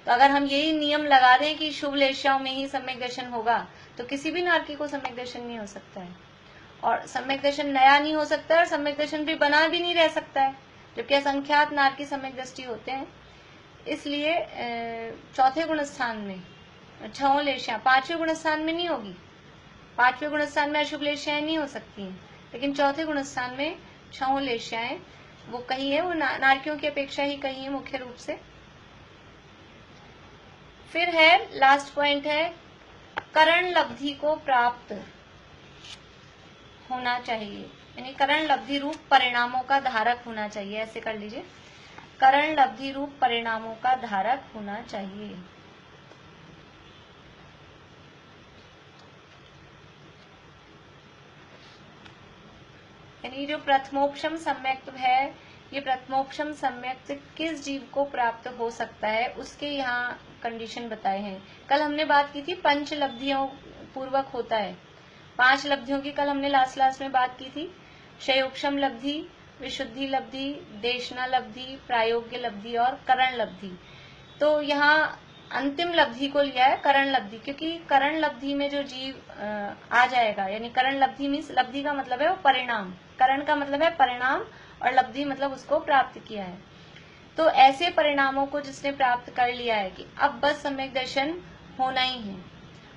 तो अगर हम यही नियम लगा दें कि शुभ लेशाओं में ही सम्यक दर्शन होगा, तो किसी भी नारकी को सम्यक दर्शन नहीं हो सकता है, और सम्यक दर्शन नया नहीं हो सकता है, और सम्यक दर्शन भी बना भी नहीं रह सकता है, जबकि असंख्यात नारकी सम्यक दृष्टि होते हैं। इसलिए चौथे गुणस्थान में 6 लेशाएं 5वें गुणस्थान में नहीं होगी। 5वें गुणस्थान में अशुभ लेशाएं नहीं हो सकती हैं, लेकिन चौथे गुणस्थान में 6 लेशाएं वो कहीं है, वो नारकियों की अपेक्षा ही कहीं है मुख्य रूप से। फिर है लास्ट पॉइंट है, करण लब्धि को प्राप्त होना चाहिए, यानी करण लब्धि रूप परिणामों का धारक होना चाहिए। ऐसे कर लीजिए, करण लब्धि रूप परिणामों का धारक होना चाहिए। यानी जो प्रथमोपशम सम्यक्त्व है, ये प्रथमोपशम सम्यक्त्व किस जीव को प्राप्त हो सकता है, उसके यहाँ कंडीशन बताए हैं। कल हमने बात की थी पंच लब्धियों पूर्वक होता है, 5 लब्धियों की कल हमने लास्ट में बात की थी। क्षयोपशम लब्धि, विशुद्धि लब्धि, देशना लब्धि, प्रायोग्य लब्धि और करण लब्धि। तो यहाँ अंतिम लब्धि को लिया है करण लब्धि, क्योंकि करण लब्धि में जो जीव आ जाएगा, यानी करण लब्धि मीन्स लब्धि का मतलब है वो परिणाम, करण का मतलब है परिणाम और लब्धि मतलब उसको प्राप्त किया है। तो ऐसे परिणामों को जिसने प्राप्त कर लिया है कि अब बस सम्यक दर्शन होना ही है,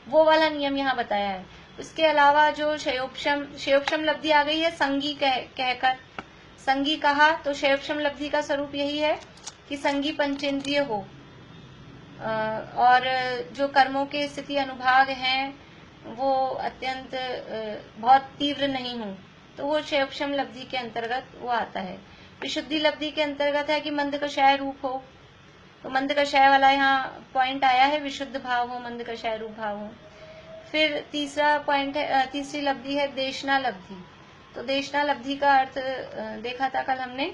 वो वाला नियम यहाँ बताया है। उसके अलावा जो क्षयोपशम लब्धि आ गई है संगी कहकर संगी कहा, तो क्षयोपशम लब्धि का स्वरूप यही है कि संगी पंचेंद्रिय हो और जो कर्मों के स्थिति अनुभाग हैं वो अत्यंत बहुत तीव्र नहीं हो, तो वो क्षयोपशम लब्धि के अंतर्गत वो आता है। विशुद्धि लब्धि के अंतर्गत है कि मंद कषाय रूप हो, तो मंद कषाय वाला यहाँ पॉइंट आया है, विशुद्ध भाव हो, मंद कषाय रूप भाव हो। फिर तीसरा पॉइंट है, तीसरी लब्धि है देशना लब्धि। तो देशना लब्धि का अर्थ देखा था कल हमने,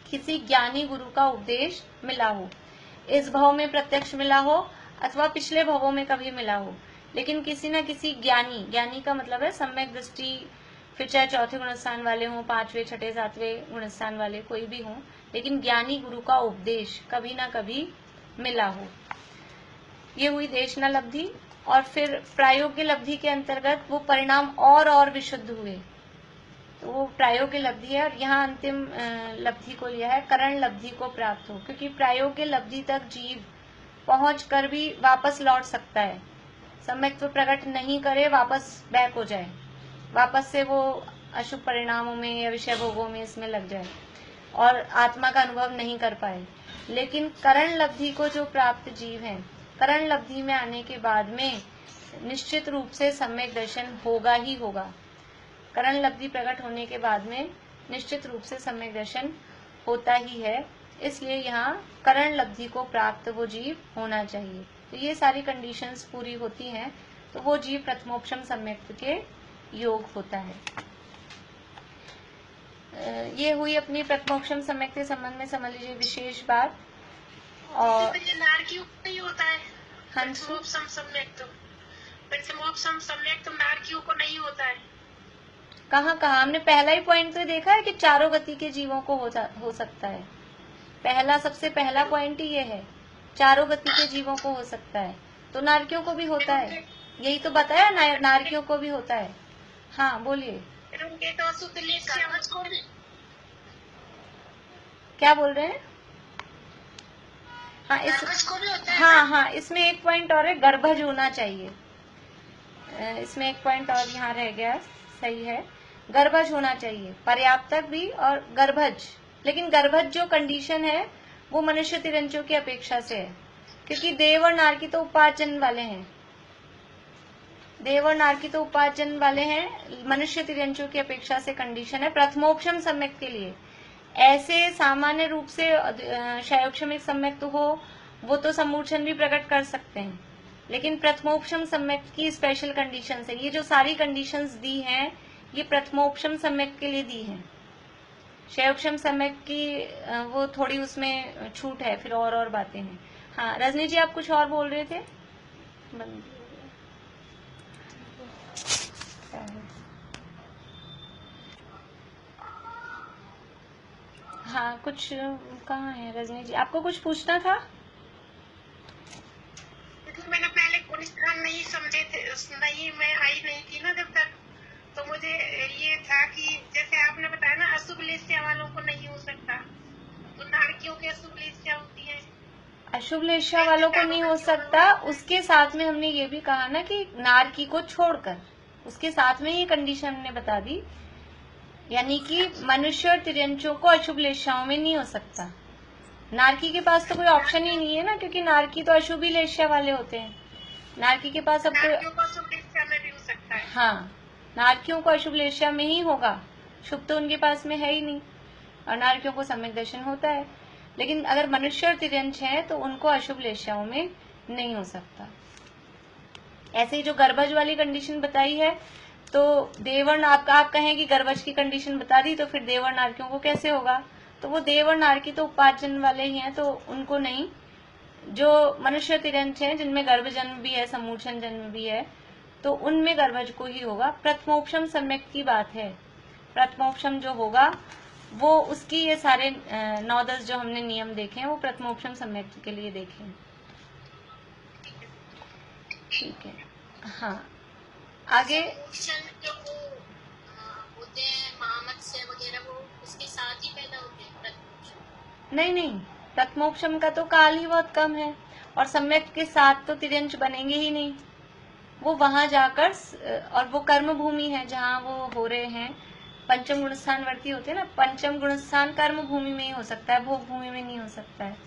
किसी ज्ञानी गुरु का उपदेश मिला हो, इस भाव में प्रत्यक्ष मिला हो अथवा पिछले भावों में कभी मिला हो, लेकिन किसी न किसी ज्ञानी का मतलब है सम्यक दृष्टि, फिर चाहे चौथे गुणस्थान वाले हों, 5वें 6ठे 7वें गुणस्थान वाले कोई भी हों, लेकिन ज्ञानी गुरु का उपदेश कभी ना कभी मिला हो। ये हुई देशना लब्धि। और फिर प्रायोग्य लब्धि के अंतर्गत वो परिणाम और विशुद्ध हुए, तो वो प्रायोग्य लब्धि है। और यहाँ अंतिम लब्धि को लिया है करण लब्धि को प्राप्त हो, क्योंकि प्रायोग्य लब्धि तक जीव पहुंचकर भी वापस लौट सकता है, सम्यक्त्व प्रकट नहीं करे वापस बैक हो जाए, वापस से वो अशुभ परिणामों में या विषय भोगों में इसमें लग जाए और आत्मा का अनुभव नहीं कर पाए। लेकिन करण लब्धि को जो प्राप्त जीव हैं, करण लब्धि में आने के बाद में निश्चित रूप से सम्यक दर्शन होगा ही होगा। करण लब्धि प्रकट होने के बाद में निश्चित रूप से सम्यक दर्शन होता ही है, इसलिए यहाँ करण लब्धि को प्राप्त वो जीव होना चाहिए। तो ये सारी कंडीशंस पूरी होती हैं तो वो जीव प्रथमोपशम सम्यक्त्व के योग होता है। ये हुई अपनी प्रथमोपशम सम्यक्त्व के संबंध में समझ लीजिए विशेष बात। और नारकियों को नहीं होता है प्रथमोपशम सम्यक्त्व नारकियों को नहीं होता है। कहाँ हमने पहला ही पॉइंट तो देखा है कि चारों गति के जीवों को हो सकता है। सबसे पहला पॉइंट ही ये है, चारों गति के जीवों को हो सकता है, तो नारकियों को भी होता है, यही तो बताया नारकियों को भी होता है। हाँ बोलिए, क्या बोल रहे हैं? हाँ, इसमें एक पॉइंट और है, गर्भज होना चाहिए। इसमें एक पॉइंट और यहाँ रह गया, सही है, गर्भज होना चाहिए, पर्याप्तक भी और गर्भज। लेकिन गर्भज जो कंडीशन है वो मनुष्य तिरंचों की अपेक्षा से है, क्योंकि देव और नारकी तो उपार्जन वाले हैं, देव और नारकी तो उपार्जन वाले हैं, मनुष्य तिर्यंचों की अपेक्षा से कंडीशन है प्रथमोपशम सम्यक के लिए। ऐसे सामान्य रूप से क्षयोक्षमिक सम्यक तो हो, वो तो समूर्छन भी प्रकट कर सकते हैं, लेकिन प्रथमोपशम सम्यक की स्पेशल कंडीशन है। ये जो सारी कंडीशंस दी हैं ये प्रथमोपशम सम्यक के लिए दी हैं। क्षयोक्षम सम्यक की वो थोड़ी उसमें छूट है, फिर और बातें हैं। हाँ रजनी जी आप कुछ और बोल रहे थे। हाँ कुछ कहाँ है रजनी जी, आपको कुछ पूछना था। मैंने पहले गुणस्थान नहीं समझे थे, नहीं मैं आई नहीं थी ना जब तक, तो मुझे ये था कि जैसे आपने बताया ना अशुभ लेस्या वालों को नहीं हो सकता, तो नारकियों की अशुभ लेस्या होती है। अशुभ लेस्या वालों को नहीं हो सकता, उसके साथ में हमने ये भी कहा ना कि नारकी को छोड़कर, उसके साथ में ये कंडीशन हमने बता दी, यानी कि मनुष्य और तिर्यंचों को अशुभ लेस्याओं में नहीं हो सकता। नारकी के पास तो कोई ऑप्शन ही नहीं है ना, क्योंकि नारकी तो अशुभ ही लेस्या वाले होते हैं। नारकी के पास अब कोई, में भी हो सकता है। हाँ नारकियों को अशुभ लेस्या में ही होगा, शुभ तो उनके पास में है ही नहीं, और नारकियों को सम्यक दर्शन होता है। लेकिन अगर मनुष्य और तिर्यंच है तो उनको अशुभ लेस्याओं में नहीं हो सकता। ऐसे ही जो गर्भज वाली कंडीशन बताई है, तो देवर्ण आप कहें कि गर्भज की कंडीशन बता दी, तो फिर देवर्ण नारकियों को कैसे होगा। तो वो देव और नारकी तो उपार्जन वाले ही हैं, तो उनको नहीं। जो मनुष्य तिर्यंच हैं जिनमें गर्भ जन्म भी है, समूर्छन जन्म भी है, तो उनमें गर्भज को ही होगा। प्रथमोपशम सम्यक की बात है, प्रथमोपशम जो होगा वो उसकी ये सारे 9-10 जो हमने नियम देखे हैं वो प्रथमोपशम सम्यक के लिए देखे हैं। ठीक है, हाँ आगे जो वो होते हैं महामत्स्य वगैरह, वो उसके साथ ही पैदा होते हैं प्रथमोपशम? नहीं, प्रथमोपशम का तो काल ही बहुत कम है, और सम्यक के साथ तो तिर्यंच बनेंगे ही नहीं। वो वहां जाकर, और वो कर्म भूमि है जहाँ वो हो रहे हैं, पंचम गुणस्थान वर्ती होते हैं ना, पंचम गुणस्थान कर्म भूमि में ही हो सकता है, भोग भूमि में नहीं हो सकता है।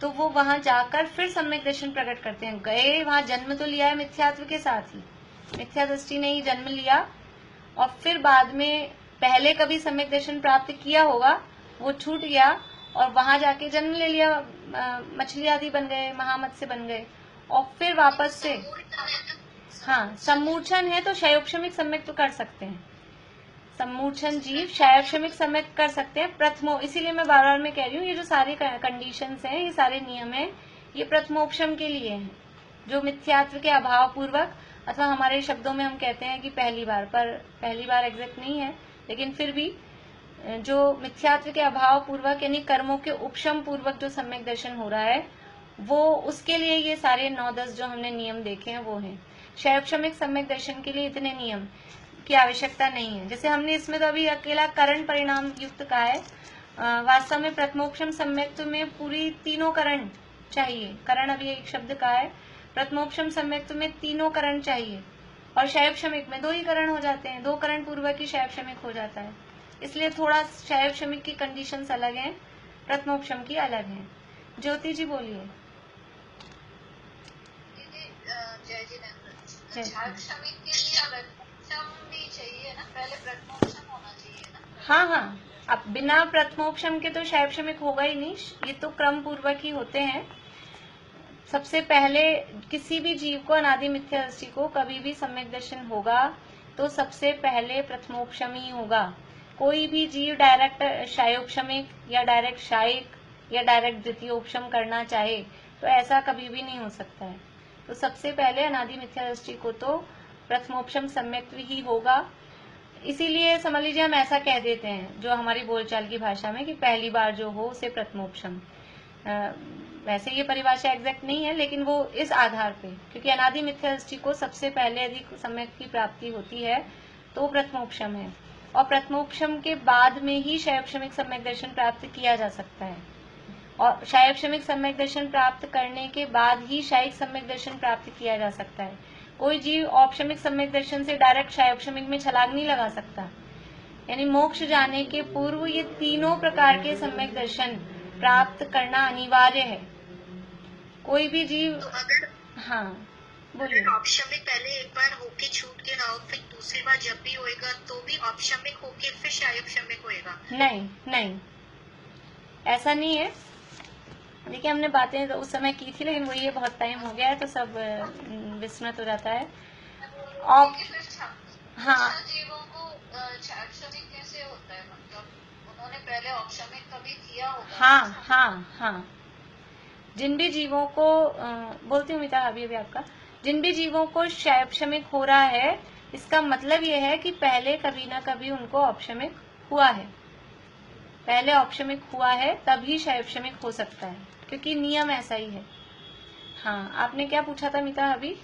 तो वो वहां जाकर फिर सम्यक दर्शन प्रकट करते हैं। गए वहां जन्म तो लिया है मिथ्यात्व के साथ ही, मिथ्या दृष्टि ने ही जन्म लिया, और फिर बाद में पहले कभी सम्यक दर्शन प्राप्त किया होगा, वो छूट गया और वहां जाके जन्म ले लिया, मछली आदि बन गए, महामत्स्य बन गए, और फिर वापस से, हाँ सम्मूर्छन है तो क्षयोक्षमिक सम्यक तो कर सकते हैं। सम्मूर्छन जीव क्षयोक्षमिक सम्यक कर सकते हैं प्रथमो, इसीलिए मैं बार बार में कह रही हूँ, ये जो सारे कंडीशंस हैं, ये सारे नियम हैं, ये प्रथमोपशम के लिए हैं, जो मिथ्यात्व के अभाव पूर्वक, अथवा हमारे शब्दों में हम कहते हैं कि पहली बार, पर पहली बार एग्जैक्ट नहीं है, लेकिन फिर भी जो मिथ्यात्व के अभाव पूर्वक यानी कर्मों के उपशम पूर्वक जो सम्यक दर्शन हो रहा है, वो उसके लिए ये सारे 9-10 जो हमने नियम देखे हैं वो हैं। क्षयोक्षमिक सम्यक दर्शन के लिए इतने नियम की आवश्यकता नहीं है। जैसे हमने इसमें तो अभी अकेला करण परिणाम युक्त का है, वास्तव में प्रथमोपशम सम्यक में पूरी तीनों करण चाहिए। करण अभी एक शब्द का है, प्रथमोपशम सम्यक में तीनों करण चाहिए, और क्षयोक्षमिक में 2 ही करण हो जाते हैं, 2 करण पूर्वक ही क्षयोक्षमिक हो जाता है। इसलिए थोड़ा क्षयोक्षमिक की कंडीशंस अलग हैं, प्रथमोपशम की अलग हैं। ज्योति जी बोलिए। क्षयोक्षमिक के लिए प्रथमोपशम भी चाहिए ना, पहले प्रथमोपशम होना चाहिए ना। हाँ, अब बिना प्रथमोपशम के तो क्षयोक्षमिक होगा ही नहीं, ये तो क्रम पूर्वक ही होते हैं। सबसे पहले किसी भी जीव को, अनादि मिथ्या दृष्टि को कभी भी सम्यक दर्शन होगा तो सबसे पहले प्रथमोपशम ही होगा। कोई भी जीव डायरेक्ट क्षयोक्षमिक या डायरेक्ट क्षयिक या डायरेक्ट द्वितीयोपशम करना चाहे तो ऐसा कभी भी नहीं हो सकता है। तो सबसे पहले अनादि मिथ्या दृष्टि को तो प्रथमोपशम सम्यक ही होगा। इसीलिए समझ लीजिए हम ऐसा कह देते हैं जो हमारी बोलचाल की भाषा में कि पहली बार जो हो उसे प्रथमोपशम। वैसे ये परिभाषा एग्जैक्ट नहीं है, लेकिन वो इस आधार पे, क्योंकि अनादि मिथ्या दृष्टि को सबसे पहले यदि सम्यक की प्राप्ति होती है तो प्रथमोपशम है, और प्रथमोपशम के बाद में ही क्षयोक्षमिक सम्यक दर्शन प्राप्त किया जा सकता है, और क्षयोक्षमिक सम्यक दर्शन प्राप्त करने के बाद ही क्षयिक सम्यक दर्शन प्राप्त किया जा सकता है। कोई जीव औपशमिक सम्यक दर्शन से डायरेक्ट क्षयोक्षमिक में छलांग नहीं लगा सकता। यानी मोक्ष जाने के पूर्व ये तीनों प्रकार के सम्यक दर्शन प्राप्त करना अनिवार्य है। कोई भी जीव, तो अगर हाँ बोलिए। औपशमिक पहले एक बार होके जब भी होएगा तो भी औपशमिक होके फिर शायोपशमिक होएगा? नहीं नहीं, ऐसा नहीं है। देखिए हमने बातें तो उस समय की थी, लेकिन वो ये बहुत टाइम हो गया है तो सब विस्मृत हो जाता है। और हाँ, जीवों को शायोपशमिक कैसे होता है? मतलब उन्होंने पहले औपशमिक कभी किया होगा? हाँ हाँ हाँ, जिन भी जीवों को बोलती हूँ मिता अभी आपका, जिन भी जीवों को शायोपशमिक हो रहा है, इसका मतलब ये है कि पहले कभी ना कभी उनको औपशमिक हुआ है, पहले औपशमिक हुआ है, तभी शायोपशमिक हो सकता है, क्योंकि नियम ऐसा ही है। हाँ, आपने क्या पूछा था मिता अभी?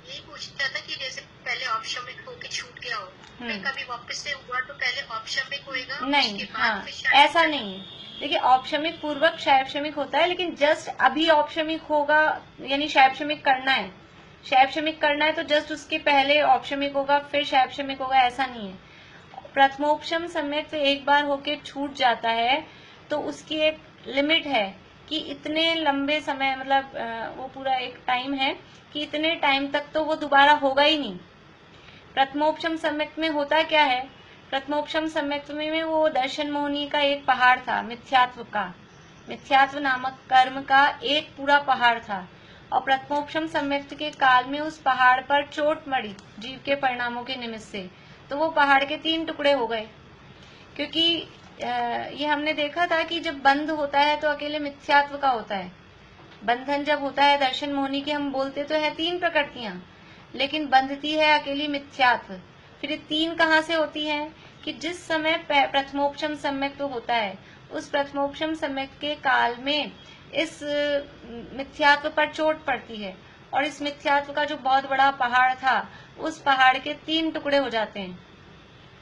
यही पूछता था कि जैसे पहले औपशमिक होके छूट गया हो, फिर कभी वापस से हुआ तो पहले औपशमिक होएगा, नहीं, उसके बाद हाँ, फिर शायोपशमिक? ऐसा नहीं है। देखिए औपशमिक पूर्वक शायोपशमिक होता है, लेकिन जस्ट अभी औपशमिक होगा, यानी शायोपशमिक करना है, शायोपशमिक करना है तो जस्ट उसके पहले औपशमिक होगा फिर शायोपशमिक होगा, ऐसा नहीं है। प्रथमोपशम सम्यक तो एक बार होके छूट जाता है तो उसकी एक लिमिट है कि इतने लंबे समय, मतलब वो पूरा एक टाइम है कि इतने टाइम तक तो वो दोबारा होगा ही नहीं। प्रथमोपशम सम्यक में होता क्या है, प्रथमोपशम सम्यक में वो दर्शन मोहिनी का एक पहाड़ था, मिथ्यात्व का, मिथ्यात्व नामक कर्म का एक पूरा पहाड़ था, और प्रथमोपशम सम्यक के काल में उस पहाड़ पर चोट मड़ी जीव के परिणामों के निमित्त से, तो वो पहाड़ के 3 टुकड़े हो गए। क्योंकि ये हमने देखा था कि जब बंध होता है तो अकेले मिथ्यात्व का होता है, बंधन जब होता है दर्शन मोहिनी के, हम बोलते तो है 3 प्रकृतियां, लेकिन बंधती है अकेली मिथ्यात्व। फिर ये 3 कहाँ से होती हैं कि जिस समय प्रथमोपशम सम्यक तो होता है, उस प्रथमोपशम सम्यक के काल में इस मिथ्यात्व पर चोट पड़ती है, और इस मिथ्यात्व का जो बहुत बड़ा पहाड़ था, उस पहाड़ के 3 टुकड़े हो जाते हैं,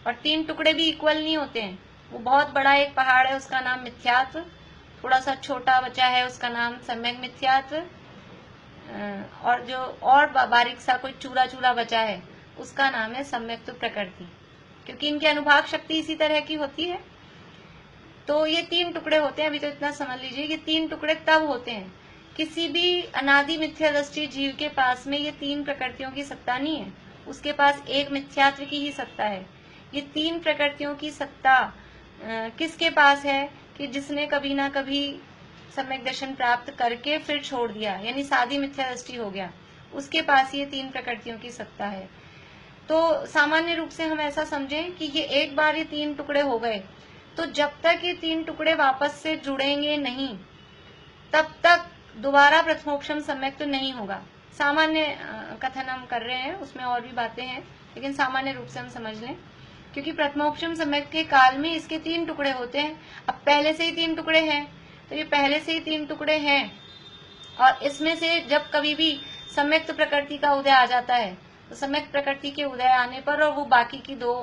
और 3 टुकड़े भी इक्वल नहीं होते हैं। वो बहुत बड़ा एक पहाड़ है, उसका नाम मिथ्यात्व, थोड़ा सा छोटा बचा है, उसका नाम सम्यक मिथ्यात्व, और जो और बारीक सा कोई चूरा चूरा बचा है, उसका नाम है सम्यक्त प्रकृति, क्योंकि इनकी अनुभाग शक्ति इसी तरह की होती है। तो ये 3 टुकड़े होते हैं, अभी तो इतना समझ लीजिए, ये 3 टुकड़े तब होते हैं, किसी भी अनादि मिथ्यादृष्टि जीव के पास में ये 3 प्रकृतियों की सत्ता नहीं है, उसके पास एक मिथ्यात्व की ही सत्ता है। ये 3 प्रकृतियों की सत्ता किसके पास है कि जिसने कभी ना कभी सम्यक दर्शन प्राप्त करके फिर छोड़ दिया, यानी सादी मिथ्या दृष्टि हो गया, उसके पास ये 3 प्रकृतियों की सत्ता है। तो सामान्य रूप से हम ऐसा समझें कि ये एक बार ये 3 टुकड़े हो गए, तो जब तक ये 3 टुकड़े वापस से जुड़ेंगे नहीं, तब तक दोबारा प्रथमोपशम सम्यक तो नहीं होगा। सामान्य कथन हम कर रहे हैं, उसमें और भी बातें हैं, लेकिन सामान्य रूप से हम समझ लें, क्योंकि प्रथमोपशम सम्यक के काल में इसके 3 टुकड़े होते हैं। अब पहले से ही 3 टुकड़े हैं, तो ये पहले से ही 3 टुकड़े हैं, और इसमें से जब कभी भी सम्यक्त प्रकृति का उदय आ जाता है, तो सम्यक्त प्रकृति के उदय आने पर और वो बाकी की 2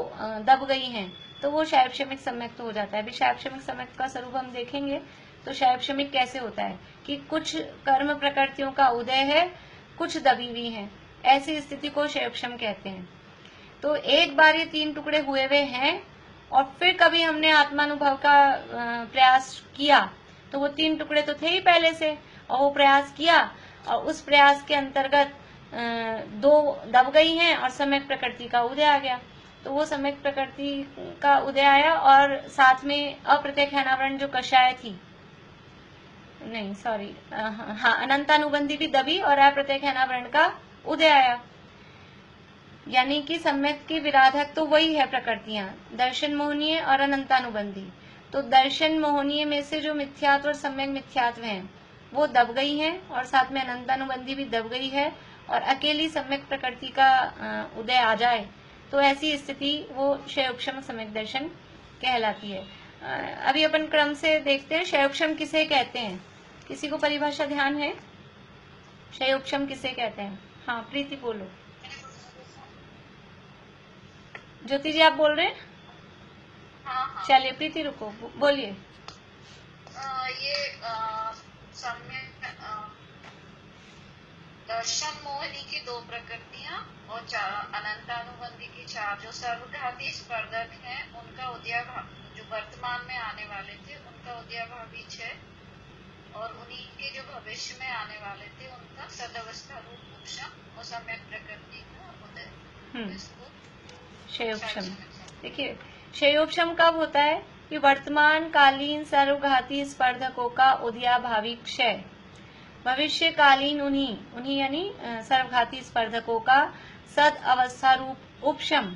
दब गई हैं, तो वो शायोपशमिक सम्यक्त हो जाता है। अभी शायोपशमिक सम्यक्त का स्वरूप हम देखेंगे, तो शायोपशमिक कैसे होता है कि कुछ कर्म प्रकृतियों का उदय है, कुछ दबी हुई हैं, ऐसी स्थिति को शायोपशम कहते हैं। तो एक बार ये 3 टुकड़े हुए हुए हैं, और फिर कभी हमने आत्मानुभव का प्रयास किया, तो वो 3 टुकड़े तो थे ही पहले से, और वो प्रयास किया, और उस प्रयास के अंतर्गत 2 दब गई हैं और सम्यक प्रकृति का उदय आ गया। तो वो सम्यक प्रकृति का उदय आया, और साथ में अप्रत्यक्ष अनावरण जो कषाय थी, नहीं सॉरी, हाँ, अनंतानुबंधी भी दबी और अप्रत्यक्ष अनावरण का उदय आया, यानी कि सम्यक की विराधक तो वही है प्रकृतियां, दर्शन मोहनीय और अनंतानुबंधी। तो दर्शन मोहनीय में से जो मिथ्यात्व और सम्यक मिथ्यात्व हैं, वो दब गई हैं, और साथ में अनंतानुबंधी भी दब गई है, और अकेली सम्यक प्रकृति का उदय आ जाए, तो ऐसी स्थिति वो शायोपशम सम्यक दर्शन कहलाती है। अभी अपन क्रम से देखते हैं शायोपशम किसे कहते हैं। किसी को परिभाषा ध्यान है, शायोपशम किसे कहते हैं? हाँ प्रीति बोलो। ज्योति जी आप बोल रहे हैं? हाँ। चलिए प्रीति रुको, बोलिए। ये सम्यक दर्शन मोहिनी की 2 प्रकृतियां और अनंतानुबंधी की 4 जो सर्वघाती स्पर्धक हैं, उनका उदयाभाव जो वर्तमान में आने वाले थे, उनका उदयाभाव भी 6, और उन्हीं के जो भविष्य में आने वाले थे, उनका सदवस्था रूप उपशम और सम्यक प्रकृति का उदय। उसको क्षयोपशम। देखिए, क्षयोपशम कब होता है कि वर्तमान कालीन सर्वघाती स्पर्धकों का उदयाभावी क्षय, भविष्यकालीन उन्हीं यानी सर्वघाती स्पर्धकों का सद अवस्था रूप उपशम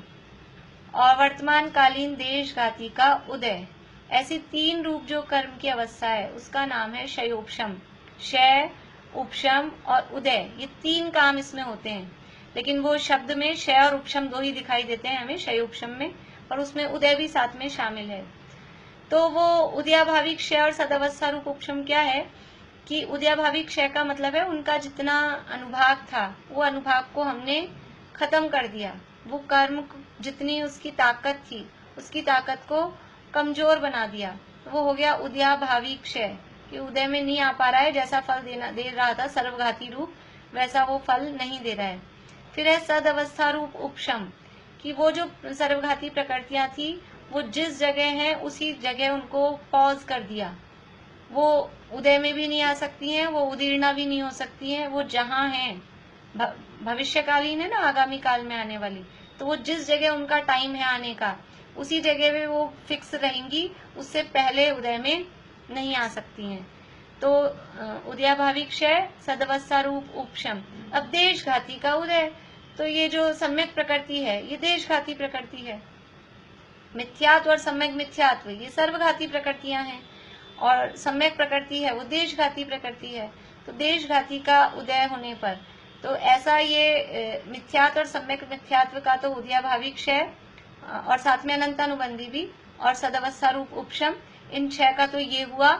और वर्तमान कालीन देशघाती का उदय, ऐसी 3 रूप जो कर्म की अवस्था है उसका नाम है क्षयोपशम। क्षय, उपशम और उदय, ये 3 काम इसमें होते हैं, लेकिन वो शब्द में क्षय और उपशम 2 ही दिखाई देते हैं हमें क्षयोपशम में, और उसमें उदय भी साथ में शामिल है। तो वो उदयाभावी क्षय और सदवस्था रूप उपशम क्या है कि उदयाभावी क्षय का मतलब है उनका जितना अनुभाग था वो अनुभाग को हमने खत्म कर दिया, वो कर्म जितनी उसकी ताकत थी उसकी ताकत को कमजोर बना दिया, तो वो हो गया उदयाभावी क्षय, कि उदय में नहीं आ पा रहा है, जैसा फल दे रहा था सर्वघाती रूप वैसा वो फल नहीं दे रहा है। फिर है सद अवस्था रूप उपशम, कि वो जो सर्वघाती प्रकृतियां थी वो जिस जगह है उसी जगह उनको पॉज कर दिया, वो उदय में भी नहीं आ सकती हैं, वो उदीर्णा भी नहीं हो सकती हैं, वो जहां हैं भविष्यकालीन है ना, आगामी काल में आने वाली, तो वो जिस जगह उनका टाइम है आने का उसी जगह पे वो फिक्स रहेंगी, उससे पहले उदय में नहीं आ सकती हैं। तो उदयाभावी क्षय, सदवस्था रूप उपशम। अब देशघाती का उदय, तो ये जो सम्यक प्रकृति है ये देशघाती प्रकृति है, मिथ्यात्व और सम्यक मिथ्यात्व ये सर्वघाती प्रकृतियां हैं, और सम्यक प्रकृति है वो देशघाती प्रकृति है। तो देशघाती का उदय होने पर तो ऐसा ये मिथ्यात्व और सम्यक मिथ्यात्व का तो उदयाभावी क्षय और साथ में अनंतानुबंधी भी और सदवस्था रूप उपशम, इन 6 का तो ये हुआ,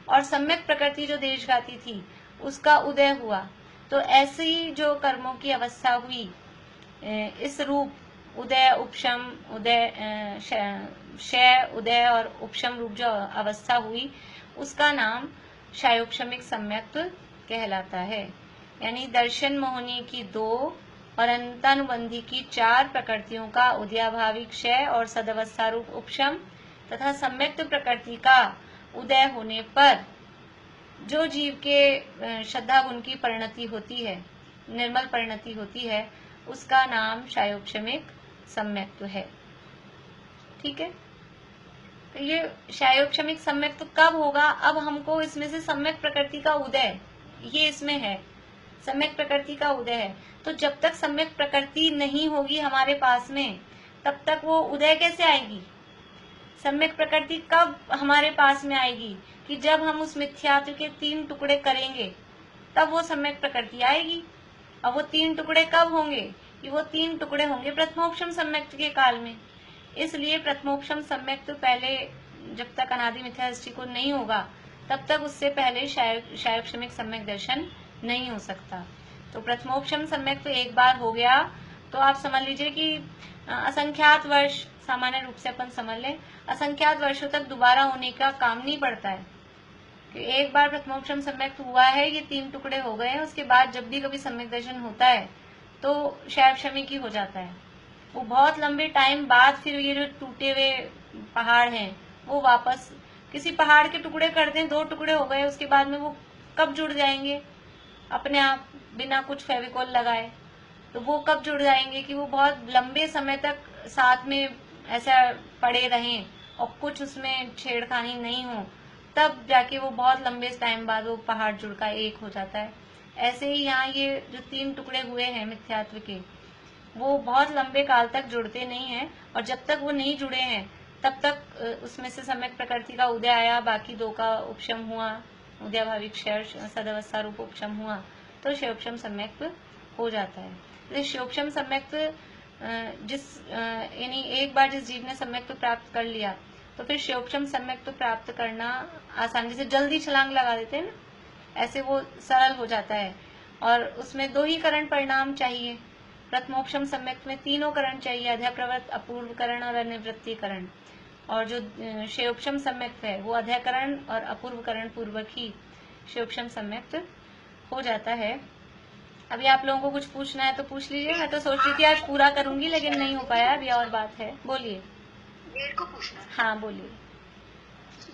और सम्यक प्रकृति जो देशघाती थी उसका उदय हुआ। तो ऐसी जो कर्मों की अवस्था हुई इस रूप उदय उपशम उदय क्षय उदय और उपशम रूप जो अवस्था हुई उसका नाम क्षयोपशमिक सम्यक्त्व कहलाता है। यानी दर्शन मोहिनी की 2 और अनंतानुबंधी की 4 प्रकृतियों का उदयाभावी क्षय और सदवस्था रूप उपशम तथा सम्यक्त्व प्रकृति का उदय होने पर जो जीव के श्रद्धा गुण की परिणति होती है, निर्मल परिणति होती है, उसका नाम क्षयोपशमिक सम्यक्त्व है। ठीक है, तो ये क्षयोपशमिक सम्यक्त्व कब होगा? अब हमको इसमें से सम्यक प्रकृति का उदय, ये इसमें है सम्यक प्रकृति का उदय है। तो जब तक सम्यक प्रकृति नहीं होगी हमारे पास में तब तक वो उदय कैसे आएगी? सम्यक प्रकृति कब हमारे पास में आएगी कि जब हम उस मिथ्यात्व के 3 टुकड़े करेंगे तब वो सम्यक प्रकृति आएगी। और वो 3 टुकड़े कब होंगे? कि वो 3 टुकड़े होंगे प्रथमोपशम सम्यक्त्व के काल में। इसलिए प्रथमोपशम सम्यक्त्व पहले जब तक अनादि मिथ्या दृष्टिकोण नहीं होगा तब तक उससे पहले क्षयोपशमिक सम्यक दर्शन नहीं हो सकता। तो प्रथमोपशम सम्यक्त्व एक बार हो गया तो आप समझ लीजिए कि असंख्यात वर्ष, सामान्य रूप से अपन समझ लें, असंख्यात वर्षों तक दोबारा होने का काम नहीं पड़ता है कि एक बार प्रथमोपशम सम्यक्त्व हुआ है, ये 3 टुकड़े हो गए हैं, उसके बाद जब भी कभी सम्यक दर्शन होता है तो क्षयोपशमिक ही हो जाता है। वो बहुत लंबे टाइम बाद फिर ये जो टूटे हुए पहाड़ हैं वो वापस किसी पहाड़ के टुकड़े कर दें, 2 टुकड़े हो गए, उसके बाद में वो कब जुड़ जाएंगे अपने आप बिना कुछ फेविकोल लगाए? तो वो कब जुड़ जाएंगे कि वो बहुत लंबे समय तक साथ में ऐसा पड़े रहें और कुछ उसमें छेड़खानी नहीं हो, तब जाके वो बहुत लंबे टाइम बाद वो पहाड़ जुड़कर एक हो जाता है। ऐसे ही यहाँ ये जो 3 टुकड़े हुए हैं मिथ्यात्व के, वो बहुत लंबे काल तक जुड़ते नहीं हैं, और जब तक वो नहीं जुड़े हैं तब तक उसमें से सम्यक प्रकृति का उदय आया, बाकी 2 का उपशम हुआ, उदयाभावी क्षय सदवस्था रूप उपशम हुआ, तो क्षयोपशम सम्यक्त्व हो जाता है। तो क्षयोपशम सम्यक्त्व यानी एक बार जिस जीव ने सम्यक्त्व प्राप्त कर लिया तो फिर क्षयोपशम सम्यक्त्व प्राप्त करना आसान, जैसे जल्दी छलांग लगा देते हैं ना, ऐसे वो सरल हो जाता है। और उसमें 2 ही करण परिणाम चाहिए। प्रथमोपशम सम्यक्त्व में 3 करण चाहिए, अध्याप्रवृत्त, अपूर्वकरण और अनिवृत्तिकरण। और जो क्षयोपशम सम्यक्त्व है वो अध्याकरण और अपूर्वकरण पूर्वक ही क्षयोपशम सम्यक्त्व हो जाता है। अभी आप लोगों को कुछ पूछना है तो पूछ लीजिए। मैं तो सोच रही थी आज पूरा करूंगी लेकिन नहीं हो पाया, अभी और बात है, बोलिए। मेरे को पूछना है। हाँ बोलिए।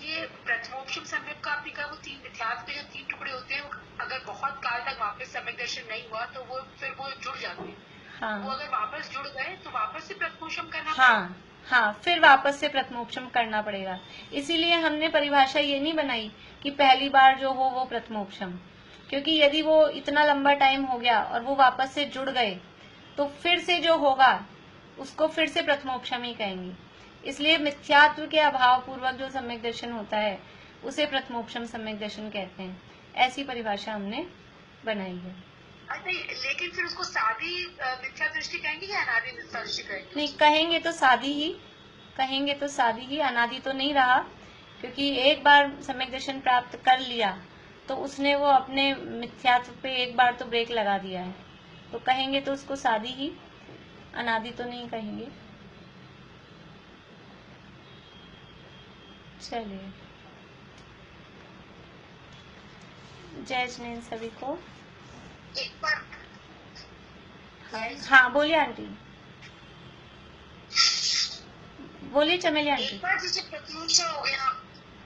ये प्रथमोपशम सम्यक का आपने कहा वो 3 मिथ्यात्व के जो 3 टुकड़े होते हैं, अगर बहुत काल तक वापस सम्यक दर्शन नहीं हुआ तो वो फिर वो जुड़ जाते हैं। हाँ वो अगर वापस जुड़ गए तो वापस से प्रथमोपम करना हाँ हाँ, फिर वापस से प्रथमोपम करना पड़ेगा। इसीलिए हमने परिभाषा ये नहीं बनाई कि पहली बार जो हो वो प्रथमोपम, क्योंकि यदि वो इतना लंबा टाइम हो गया और वो वापस से जुड़ गए तो फिर से जो होगा उसको फिर से प्रथमोपम ही कहेंगे। इसलिए मिथ्यात्व के अभाव पूर्वक जो सम्यक दर्शन होता है उसे प्रथमोपम सम्यक दर्शन कहते हैं। ऐसी परिभाषा हमने बनाई है। लेकिन फिर उसको सादी मिथ्या दृष्टि कहेंगे या अनादि मिथ्या दृष्टि कहेंगे? नहीं, कहेंगे तो सादी ही, कहेंगे तो सादी ही, अनादि तो नहीं रहा, क्योंकि एक बार सम्यक दर्शन प्राप्त कर लिया तो उसने वो अपने मिथ्यात्व पे एक बार तो ब्रेक लगा दिया है, तो कहेंगे तो उसको सादी ही, अनादि तो नहीं कहेंगे। चलिए, जय जिनेन्द्र सभी को। एक बार हाँ बोलिए आंटी, बोलिए चमेली आंटी। एक बार जैसे प्रथमोपम हो गया,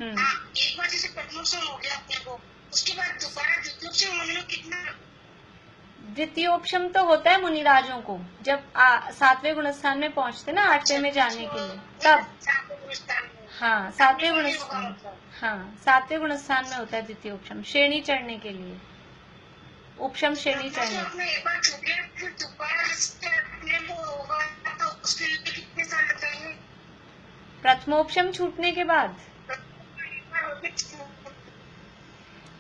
एक बार जैसे प्रथमोपम हो गया अपने को, उसके बाद दोबारा द्वितीयोपम होने में कितना? द्वितीयोपम तो होता है मुनिराजों को, जब 7वें गुणस्थान में पहुंचते ना 8वें में जाने के लिए, तब। हाँ, 7वें गुणस्थान, हाँ 7वें गुणस्थान में होता है द्वितीयोपम, श्रेणी चढ़ने के लिए, उपशम श्रेणी चढ़ने। एक बार छूट गया फिर दोबारा अपने को होगा तो उसके लिए कितने साल लगेंगे? प्रथमोपम छूटने के बाद,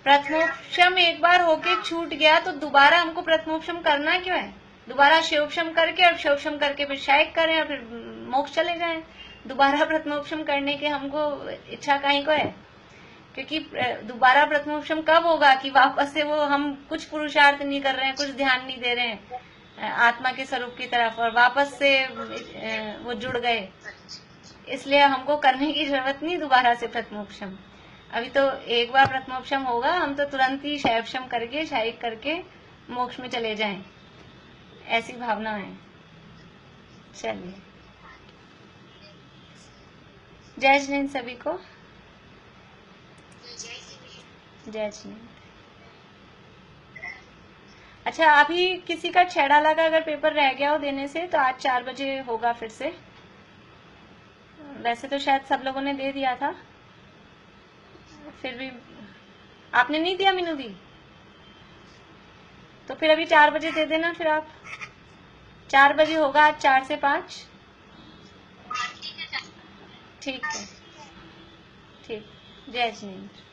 प्रथमोपम एक बार होके छूट गया तो दोबारा हमको प्रथमोपम करना क्यों है? दोबारा शिवोपम करके और शिवोपम करके फिर शायक करें और फिर मोक्ष चले जाएं। दोबारा प्रथमोपम करने के हमको इच्छा काहे को है? क्योंकि दोबारा प्रथमोपम कब होगा कि वापस से वो हम कुछ पुरुषार्थ नहीं कर रहे हैं, कुछ ध्यान नहीं दे रहे हैं आत्मा के स्वरूप की तरफ, और वापस से वो जुड़ गए, इसलिए हमको करने की जरूरत नहीं दोबारा से प्रथमोपम। अभी तो एक बार प्रथमोपम होगा, हम तो तुरंत ही शैवोपम करके शायिक करके मोक्ष में चले जाएं, ऐसी भावना है। चलिए, जय जिनेन्द्र सभी को। जय जिनेन्द्र। अच्छा, अभी किसी का छैड़ाला का अगर पेपर रह गया हो देने से तो आज 4 बजे होगा फिर से। वैसे तो शायद सब लोगों ने दे दिया था, फिर भी आपने नहीं दिया मीनू दी, तो फिर अभी 4 बजे दे देना। फिर आप 4 बजे होगा आज, 4 से 5। ठीक है, ठीक। जय जिनेन्द्र।